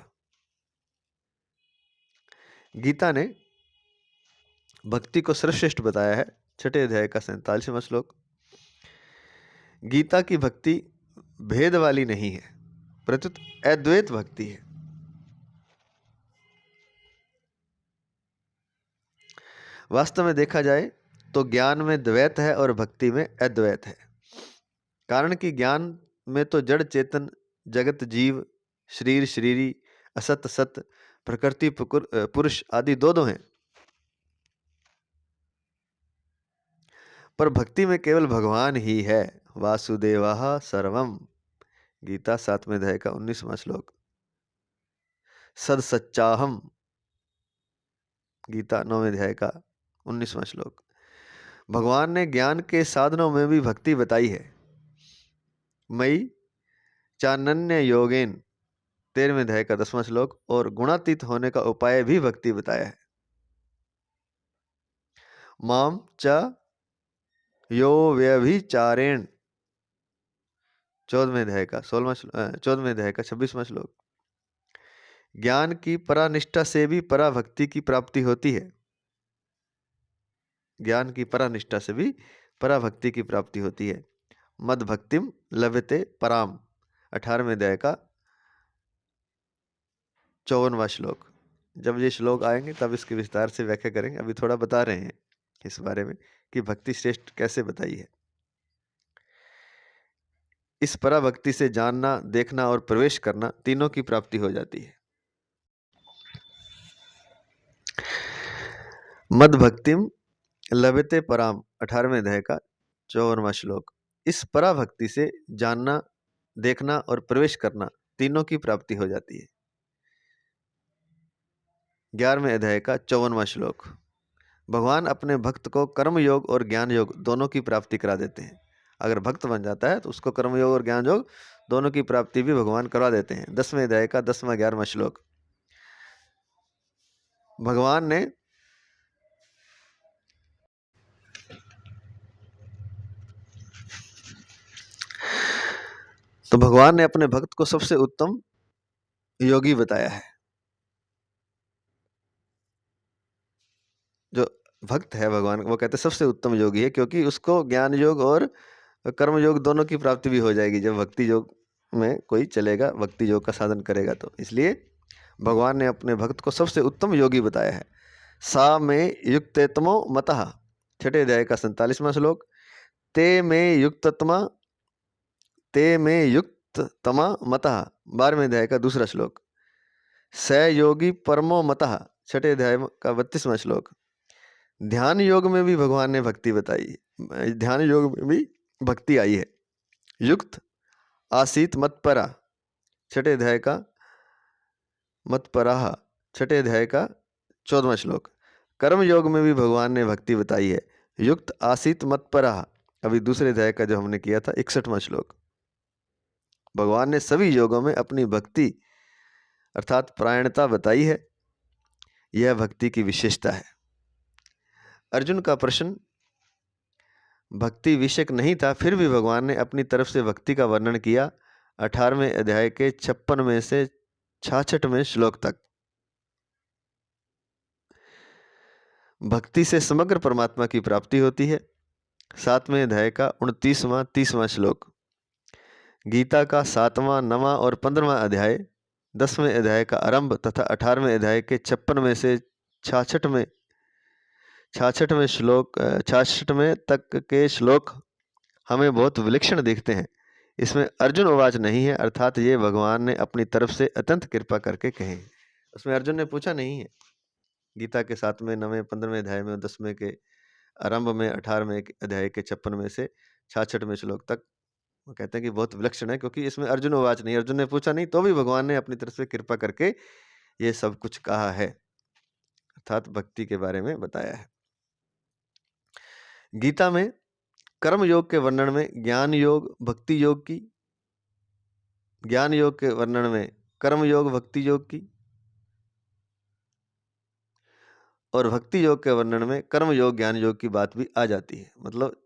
गीता ने भक्ति को सर्वश्रेष्ठ बताया है, छठे अध्याय का 47वां श्लोक। गीता की भक्ति भेद वाली नहीं है, प्रत्युत अद्वैत भक्ति है। वास्तव में देखा जाए तो ज्ञान में द्वैत है और भक्ति में अद्वैत है। कारण कि ज्ञान में तो जड़ चेतन, जगत जीव, शरीर शरीरी, असत सत, प्रकृति पुरुष आदि दो हैं, पर भक्ति में केवल भगवान ही है। वासुदेवः सर्वम, गीता 7वें अध्याय का 19वां श्लोक। सद सच्चाहम, गीता 9वें अध्याय का 19वां श्लोक। भगवान ने ज्ञान के साधनों में भी भक्ति बताई है। मई चानन्य योगेन, 13वें अध्याय का 10वां श्लोक। और गुणातीत होने का उपाय भी भक्ति बताया है। माम च यो व्यभिचारेण, 14वें अध्याय का 14वें अध्याय का 26वां श्लोक। ज्ञान की परानिष्ठा से भी पराभक्ति की प्राप्ति होती है। ज्ञान की परानिष्ठा से भी पराभक्ति की प्राप्ति होती है। मद भक्तिम लभते पराम, 18वें अध्याय का 54वां श्लोक। जब ये श्लोक आएंगे तब इसकी विस्तार से व्याख्या करेंगे। अभी थोड़ा बता रहे हैं इस बारे में कि भक्ति श्रेष्ठ कैसे बताई है। इस पराभक्ति से जानना, देखना और प्रवेश करना तीनों की प्राप्ति हो जाती है। मद भक्तिम लभते पराम, 18वें अध्याय का 54वां श्लोक। इस पराभक्ति से जानना, देखना और प्रवेश करना तीनों की प्राप्ति हो जाती है। 11वें अध्याय का 54वां श्लोक। भगवान अपने भक्त को कर्म योग और ज्ञान योग दोनों की प्राप्ति करा देते हैं। अगर भक्त बन जाता है तो उसको कर्म योग और ज्ञान योग दोनों की प्राप्ति भी भगवान करवा देते हैं। 10वें अध्याय का 10वां 11वां श्लोक। भगवान ने अपने भक्त को सबसे उत्तम योगी बताया है। जो भक्त है भगवान, वो कहते हैं सबसे उत्तम योगी है, क्योंकि उसको ज्ञान योग और कर्म योग दोनों की प्राप्ति भी हो जाएगी जब भक्ति योग में कोई चलेगा, भक्ति योग का साधन करेगा तो। इसलिए भगवान ने अपने भक्त को सबसे उत्तम योगी बताया है। सा में युक्ततमो मतः, 6ठे अध्याय का 47वां श्लोक। ते में युक्ततमा मतः, 12वें अध्याय का 2 श्लोक। स योगी परमो मतः, 6ठे अध्याय का 32वां श्लोक। ध्यान योग में भी भगवान ने भक्ति बताई, ध्यान योग में भी भक्ति आई है। युक्त आसीत मत्परा, 6ठे अध्याय का मत्पराह, 6ठे अध्याय का 14वां श्लोक। कर्म योग में भी भगवान ने भक्ति बताई है। युक्त आसीत मत्पराह, अभी दूसरे अध्याय का जो हमने किया था 61वां श्लोक। भगवान ने सभी योगों में अपनी भक्ति अर्थात परायणता बताई है। यह भक्ति की विशेषता है। अर्जुन का प्रश्न भक्ति विषयक नहीं था, फिर भी भगवान ने अपनी तरफ से भक्ति का वर्णन किया 18वें अध्याय के 56 में से 66वें श्लोक तक। भक्ति से समग्र परमात्मा की प्राप्ति होती है। 7वें अध्याय का 29वां 30वां श्लोक। गीता का 7वां 9वां और 15वां अध्याय, 10वें अध्याय का आरंभ तथा 18वें अध्याय के 56 में से 66वें श्लोक 66वें तक के श्लोक हमें बहुत विलक्षण दिखते हैं। इसमें अर्जुन आवाज नहीं है, अर्थात ये भगवान ने अपनी तरफ से अत्यंत कृपा करके कहे। उसमें अर्जुन ने पूछा नहीं है। गीता के 7वें 9वें 15वें अध्याय में, 10वें के आरंभ में, 18वें अध्याय के 56 में से 66वें श्लोक तक वो कहते हैं कि बहुत विलक्षण है, क्योंकि इसमें अर्जुन आवाज नहीं, अर्जुन ने पूछा नहीं, तो भी भगवान ने अपनी तरफ से कृपा करके ये सब कुछ कहा है, अर्थात भक्ति के बारे में बताया है। गीता में कर्म योग के वर्णन में ज्ञान योग, भक्ति योग की, ज्ञान योग के वर्णन में कर्म योग, भक्ति योग की, और भक्ति योग के वर्णन में कर्म योग, ज्ञान योग की बात भी आ जाती है। मतलब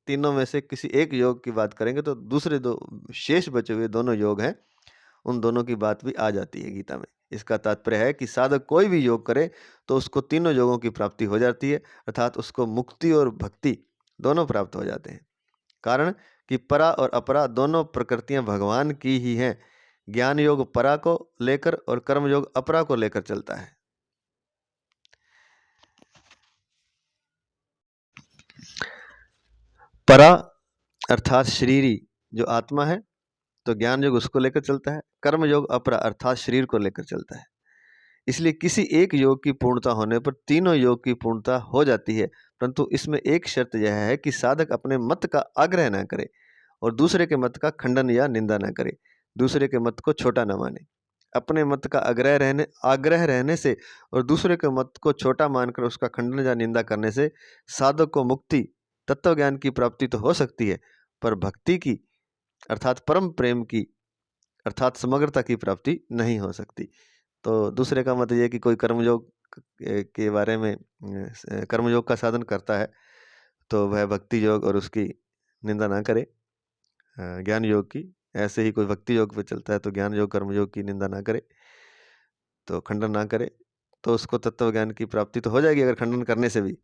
तीनों में से किसी एक योग की बात करेंगे तो दूसरे दो शेष बचे हुए दोनों योग हैं, उन दोनों की बात भी आ जाती है गीता में। इसका तात्पर्य है कि साधक कोई भी योग करे तो उसको तीनों योगों की प्राप्ति हो जाती है, अर्थात उसको मुक्ति और भक्ति दोनों प्राप्त हो जाते हैं। कारण कि परा और अपरा दोनों प्रकृतियां भगवान की ही हैं। ज्ञान योग परा को लेकर और कर्म योग अपरा को लेकर चलता है। परा अर्थात शरीरी जो आत्मा है, तो ज्ञान योग उसको लेकर चलता है। कर्म योग अपरा अर्थात शरीर को लेकर चलता है। इसलिए किसी एक योग की पूर्णता होने पर तीनों योग की पूर्णता हो जाती है, परंतु इसमें एक शर्त यह है कि साधक अपने मत का आग्रह न करे और दूसरे के मत का खंडन या निंदा न करे, दूसरे के मत को छोटा न माने। अपने मत का आग्रह रहने से और दूसरे के मत को छोटा मानकर उसका खंडन या निंदा करने से साधक को मुक्ति, तत्व ज्ञान की प्राप्ति तो हो सकती है, पर भक्ति की अर्थात परम प्रेम की अर्थात समग्रता की प्राप्ति नहीं हो सकती। तो दूसरे का मत ये कि कोई कर्मयोग के बारे में कर्मयोग का साधन करता है तो वह भक्ति योग और उसकी निंदा ना करे, ज्ञान योग की। ऐसे ही कोई भक्ति योग पे चलता है तो ज्ञान योग कर्मयोग की निंदा ना करे, तो खंडन ना करे, तो उसको तत्व ज्ञान की प्राप्ति तो हो जाएगी अगर खंडन करने से भी,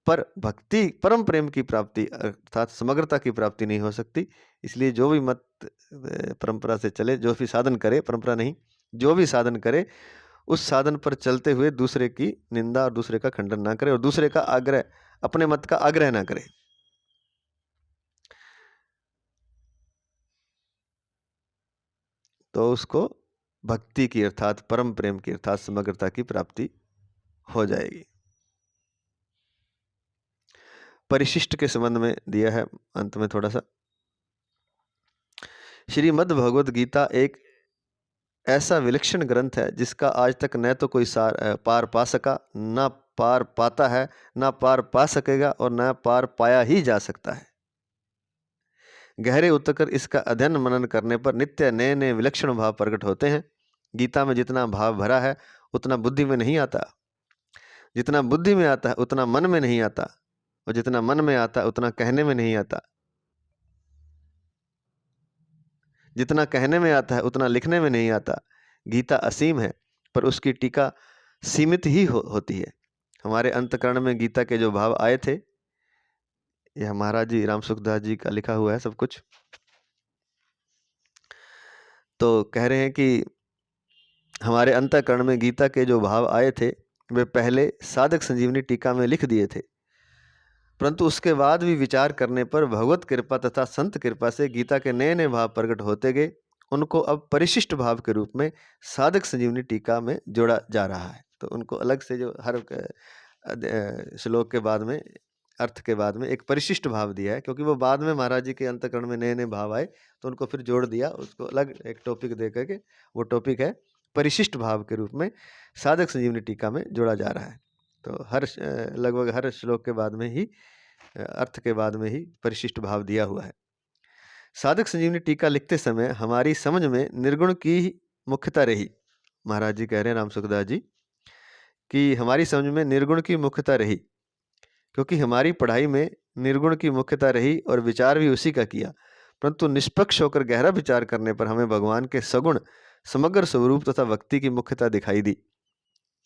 पर भक्ति परम प्रेम की प्राप्ति अर्थात समग्रता की प्राप्ति नहीं हो सकती। इसलिए जो भी मत परंपरा से चले, जो भी साधन करे, परंपरा नहीं, जो भी साधन करे उस साधन पर चलते हुए दूसरे की निंदा और दूसरे का खंडन ना करे और दूसरे का आग्रह, अपने मत का आग्रह ना करे। तो उसको भक्ति की अर्थात परम प्रेम की अर्थात समग्रता की प्राप्ति हो जाएगी। परिशिष्ट के संबंध में दिया है अंत में थोड़ा सा। श्रीमद् भगवद गीता एक ऐसा विलक्षण ग्रंथ है जिसका आज तक न तो कोई पार पा सका, ना पार पाता है, ना पार पा सकेगा और ना पार पाया ही जा सकता है। गहरे उतरकर इसका अध्ययन मनन करने पर नित्य नए नए विलक्षण भाव प्रकट होते हैं। गीता में जितना भाव भरा है उतना बुद्धि में नहीं आता, जितना बुद्धि में आता है उतना मन में नहीं आता, और जितना मन में आता है उतना कहने में नहीं आता, जितना कहने में आता है उतना लिखने में नहीं आता। गीता असीम है पर उसकी टीका सीमित ही होती है। हमारे अंतकरण में गीता के जो भाव आए थे, यह महाराज जी राम सुखदास जी का लिखा हुआ है सब कुछ। तो कह रहे हैं कि हमारे अंतःकरण में गीता के जो भाव आए थे वे पहले साधक संजीवनी टीका में लिख दिए थे, परंतु उसके बाद भी विचार करने पर भगवत कृपा तथा संत कृपा से गीता के नए नए भाव प्रकट होते गए। उनको अब परिशिष्ट भाव के रूप में साधक संजीवनी टीका में जोड़ा जा रहा है। तो उनको अलग से जो हर श्लोक के बाद में, अर्थ के बाद में एक परिशिष्ट भाव दिया है, क्योंकि वो बाद में महाराज जी के अंतःकरण में नए नए भाव आए तो उनको फिर जोड़ दिया, उसको अलग एक टॉपिक दे करके। वो टॉपिक है परिशिष्ट भाव के रूप में साधक संजीवनी टीका में जोड़ा जा रहा है। तो हर लगभग हर श्लोक के बाद में ही, अर्थ के बाद में ही परिशिष्ट भाव दिया हुआ है। साधक संजीवनी टीका लिखते समय हमारी समझ में निर्गुण की मुख्यता रही। महाराज जी कह रहे हैं राम सुखदास जी कि हमारी समझ में निर्गुण की मुख्यता रही, क्योंकि हमारी पढ़ाई में निर्गुण की मुख्यता रही और विचार भी उसी का किया, परंतु निष्पक्ष होकर गहरा विचार करने पर हमें भगवान के सगुण समग्र स्वरूप तथा भक्ति की मुख्यता दिखाई दी।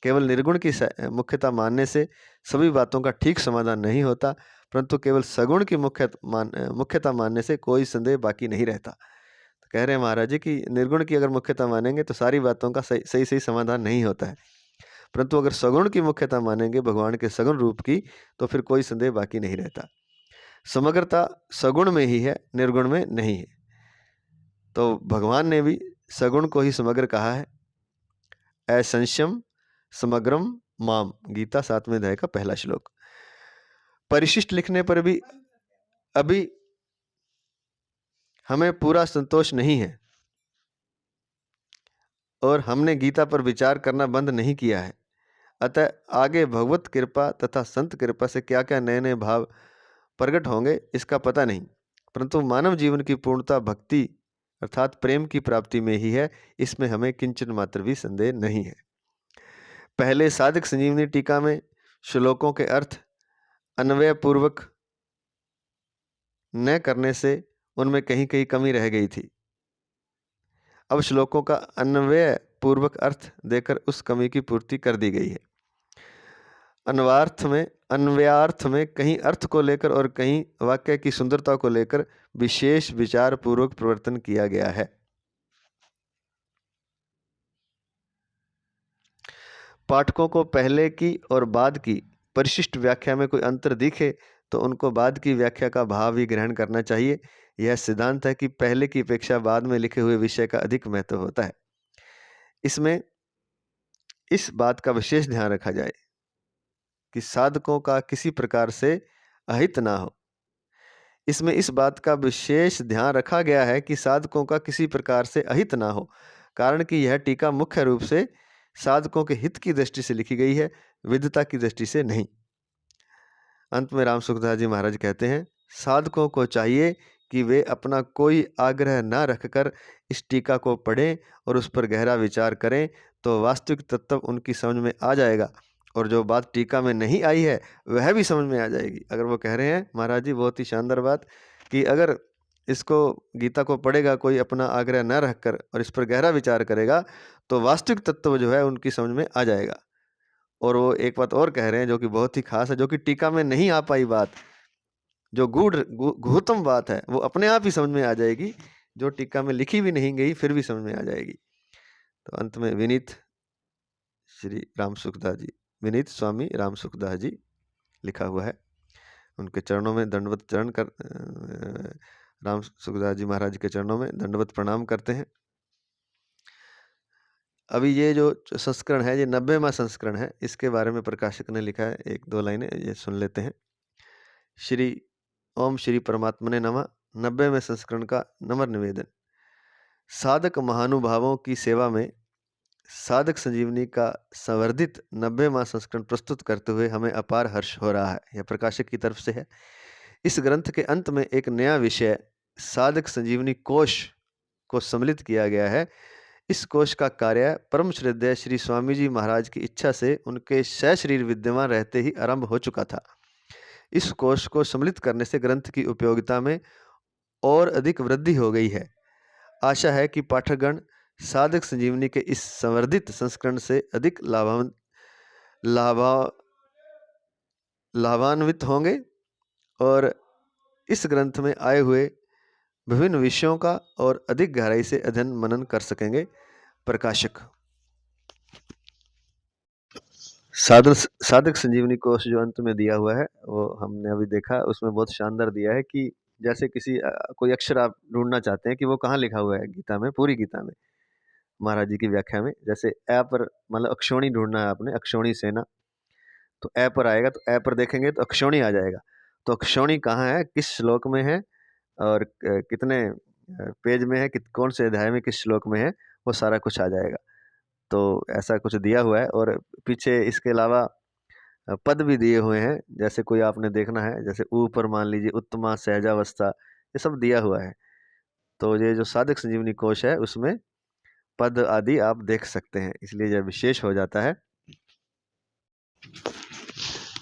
केवल निर्गुण की मुख्यता मानने से सभी बातों का ठीक समाधान नहीं होता, परंतु केवल सगुण की मुख्यता मानने से कोई संदेह बाकी नहीं रहता। तो कह रहे हैं महाराज जी कि निर्गुण की अगर मुख्यता मानेंगे तो सारी बातों का सही समाधान नहीं होता है, परंतु अगर सगुण की मुख्यता मानेंगे भगवान के सगुण रूप की तो फिर कोई संदेह बाकी नहीं रहता। समग्रता सगुण में ही है, निर्गुण में नहीं है। तो भगवान ने भी सगुण को ही समग्र कहा है। असंशयम समग्रम माम, गीता 7वें अध्याय का पहला श्लोक। परिशिष्ट लिखने पर भी अभी हमें पूरा संतोष नहीं है और हमने गीता पर विचार करना बंद नहीं किया है। अतः आगे भगवत कृपा तथा संत कृपा से क्या क्या नए नए भाव प्रकट होंगे इसका पता नहीं, परंतु मानव जीवन की पूर्णता भक्ति अर्थात प्रेम की प्राप्ति में ही है, इसमें हमें किंचन मात्र भी संदेह नहीं है। पहले साधक संजीवनी टीका में श्लोकों के अर्थ अन्वय पूर्वक न करने से उनमें कहीं कहीं कमी रह गई थी। अब श्लोकों का अन्वय पूर्वक अर्थ देकर उस कमी की पूर्ति कर दी गई है। अन्वयार्थ में कहीं अर्थ को लेकर और कहीं वाक्य की सुंदरता को लेकर विशेष विचार पूर्वक प्रवर्तन किया गया है। पाठकों को पहले की और बाद की परिशिष्ट व्याख्या में कोई अंतर दिखे तो उनको बाद की व्याख्या का भाव ही ग्रहण करना चाहिए। यह सिद्धांत है कि पहले की अपेक्षा बाद में लिखे हुए विषय का अधिक महत्व होता है। इसमें इस बात का विशेष ध्यान रखा जाए कि साधकों का किसी प्रकार से अहित ना हो। इसमें इस बात का विशेष ध्यान रखा गया है कि साधकों का किसी प्रकार से अहित ना हो, कारण कि यह टीका मुख्य रूप से साधकों के हित की दृष्टि से लिखी गई है, विद्वता की दृष्टि से नहीं। अंत में राम सुखदास जी महाराज कहते हैं, साधकों को चाहिए कि वे अपना कोई आग्रह न रखकर इस टीका को पढ़ें और उस पर गहरा विचार करें तो वास्तविक तत्व उनकी समझ में आ जाएगा, और जो बात टीका में नहीं आई है वह भी समझ में आ जाएगी। अगर वो कह रहे हैं महाराज जी, बहुत ही शानदार बात, कि अगर इसको गीता को पढ़ेगा कोई अपना आग्रह न रखकर और इस पर गहरा विचार करेगा तो वास्तविक तत्व जो है उनकी समझ में आ जाएगा। और वो एक बात और कह रहे हैं जो कि बहुत ही खास है, जो कि टीका में नहीं आ पाई बात, जो गुहतम बात है, वो अपने आप ही समझ में आ जाएगी, जो टीका में लिखी भी नहीं गई फिर भी समझ में आ जाएगी। तो अंत में विनीत श्री राम सुखदास जी, विनीत स्वामी राम सुखदास जी लिखा हुआ है, उनके चरणों में दंडवत चरण कर राम सुखदास जी महाराज के चरणों में दंडवत प्रणाम करते हैं। अभी ये जो संस्करण है, ये 90वां संस्करण है, इसके बारे में प्रकाशक ने लिखा है, एक दो लाइनें ये सुन लेते हैं। श्री ओम श्री परमात्मने नमः। 90वें संस्करण का नम्र निवेदन। साधक महानुभावों की सेवा में साधक संजीवनी का संवर्धित 90वां संस्करण प्रस्तुत करते हुए हमें अपार हर्ष हो रहा है। यह प्रकाशक की तरफ से है। इस ग्रंथ के अंत में एक नया विषय साधक संजीवनी कोश को सम्मिलित किया गया है। इस कोश का कार्य परम श्रद्धेय श्री स्वामी जी महाराज की इच्छा से उनके सशरीर विद्यमान रहते ही आरंभ हो चुका था। इस कोश को सम्मिलित करने से ग्रंथ की उपयोगिता में और अधिक वृद्धि हो गई है। आशा है कि पाठकगण साधक संजीवनी के इस संवर्धित संस्करण से अधिक लाभान्वित होंगे और इस ग्रंथ में आए हुए विभिन्न विषयों का और अधिक गहराई से अध्ययन मनन कर सकेंगे। प्रकाशक। साधक संजीवनी कोश जो अंत में दिया हुआ है वो हमने अभी देखा, उसमें बहुत शानदार दिया है कि जैसे कोई अक्षर आप ढूंढना चाहते हैं कि वो कहाँ लिखा हुआ है गीता में, पूरी गीता में महाराज जी की व्याख्या में, जैसे ए पर मतलब अक्षोणी ढूंढना है आपने, अक्षोणी सेना, तो ए पर आएगा, तो ए पर देखेंगे तो अक्षोणी आ जाएगा। तो अक्षोणी कहाँ है, किस श्लोक में है और कितने पेज में है, कौन से अध्याय में, किस श्लोक में है, वो सारा कुछ आ जाएगा। तो ऐसा कुछ दिया हुआ है। और पीछे इसके अलावा पद भी दिए हुए हैं, जैसे कोई आपने देखना है, जैसे ऊपर मान लीजिए उत्तमा सहजावस्था, ये सब दिया हुआ है। तो ये जो साधक संजीवनी कोश है उसमें पद आदि आप देख सकते हैं, इसलिए यह विशेष हो जाता है।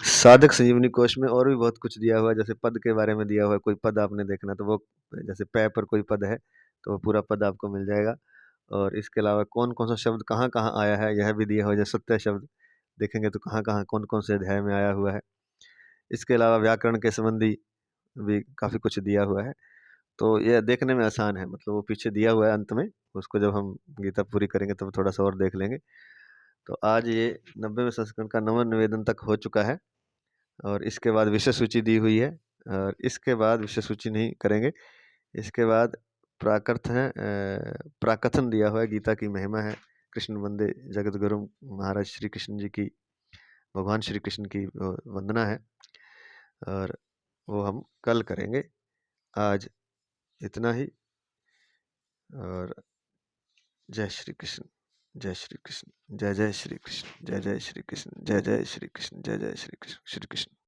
साधक संजीवनी कोश में और भी बहुत कुछ दिया हुआ है, जैसे पद के बारे में दिया हुआ है, कोई पद आपने देखना तो वो जैसे पै पर कोई पद है तो वो पूरा पद आपको मिल जाएगा। और इसके अलावा कौन कौन सा शब्द कहाँ कहाँ आया है यह भी दिया हुआ है, जैसे सत्य शब्द देखेंगे तो कहाँ कहाँ कौन कौन से अध्याय में आया हुआ है। इसके अलावा व्याकरण के संबंधी भी काफ़ी कुछ दिया हुआ है, तो यह देखने में आसान है, मतलब वो पीछे दिया हुआ है अंत में, उसको जब हम गीता पूरी करेंगे तब थोड़ा सा और देख लेंगे। तो आज ये 90वें संस्करण का नम्र निवेदन तक हो चुका है और इसके बाद विषय सूची दी हुई है, और इसके बाद विषय सूची नहीं करेंगे, इसके बाद प्राकथन दिया हुआ है, गीता की महिमा है, कृष्ण वंदे जगत गुरु महाराज श्री कृष्ण जी की, भगवान श्री कृष्ण की वंदना है, और वो हम कल करेंगे। आज इतना ही, और जय श्री कृष्ण, जय श्री कृष्ण, जय जय श्री कृष्ण, जय जय श्री कृष्ण, जय जय श्री कृष्ण, जय जय श्री कृष्ण, श्री कृष्ण।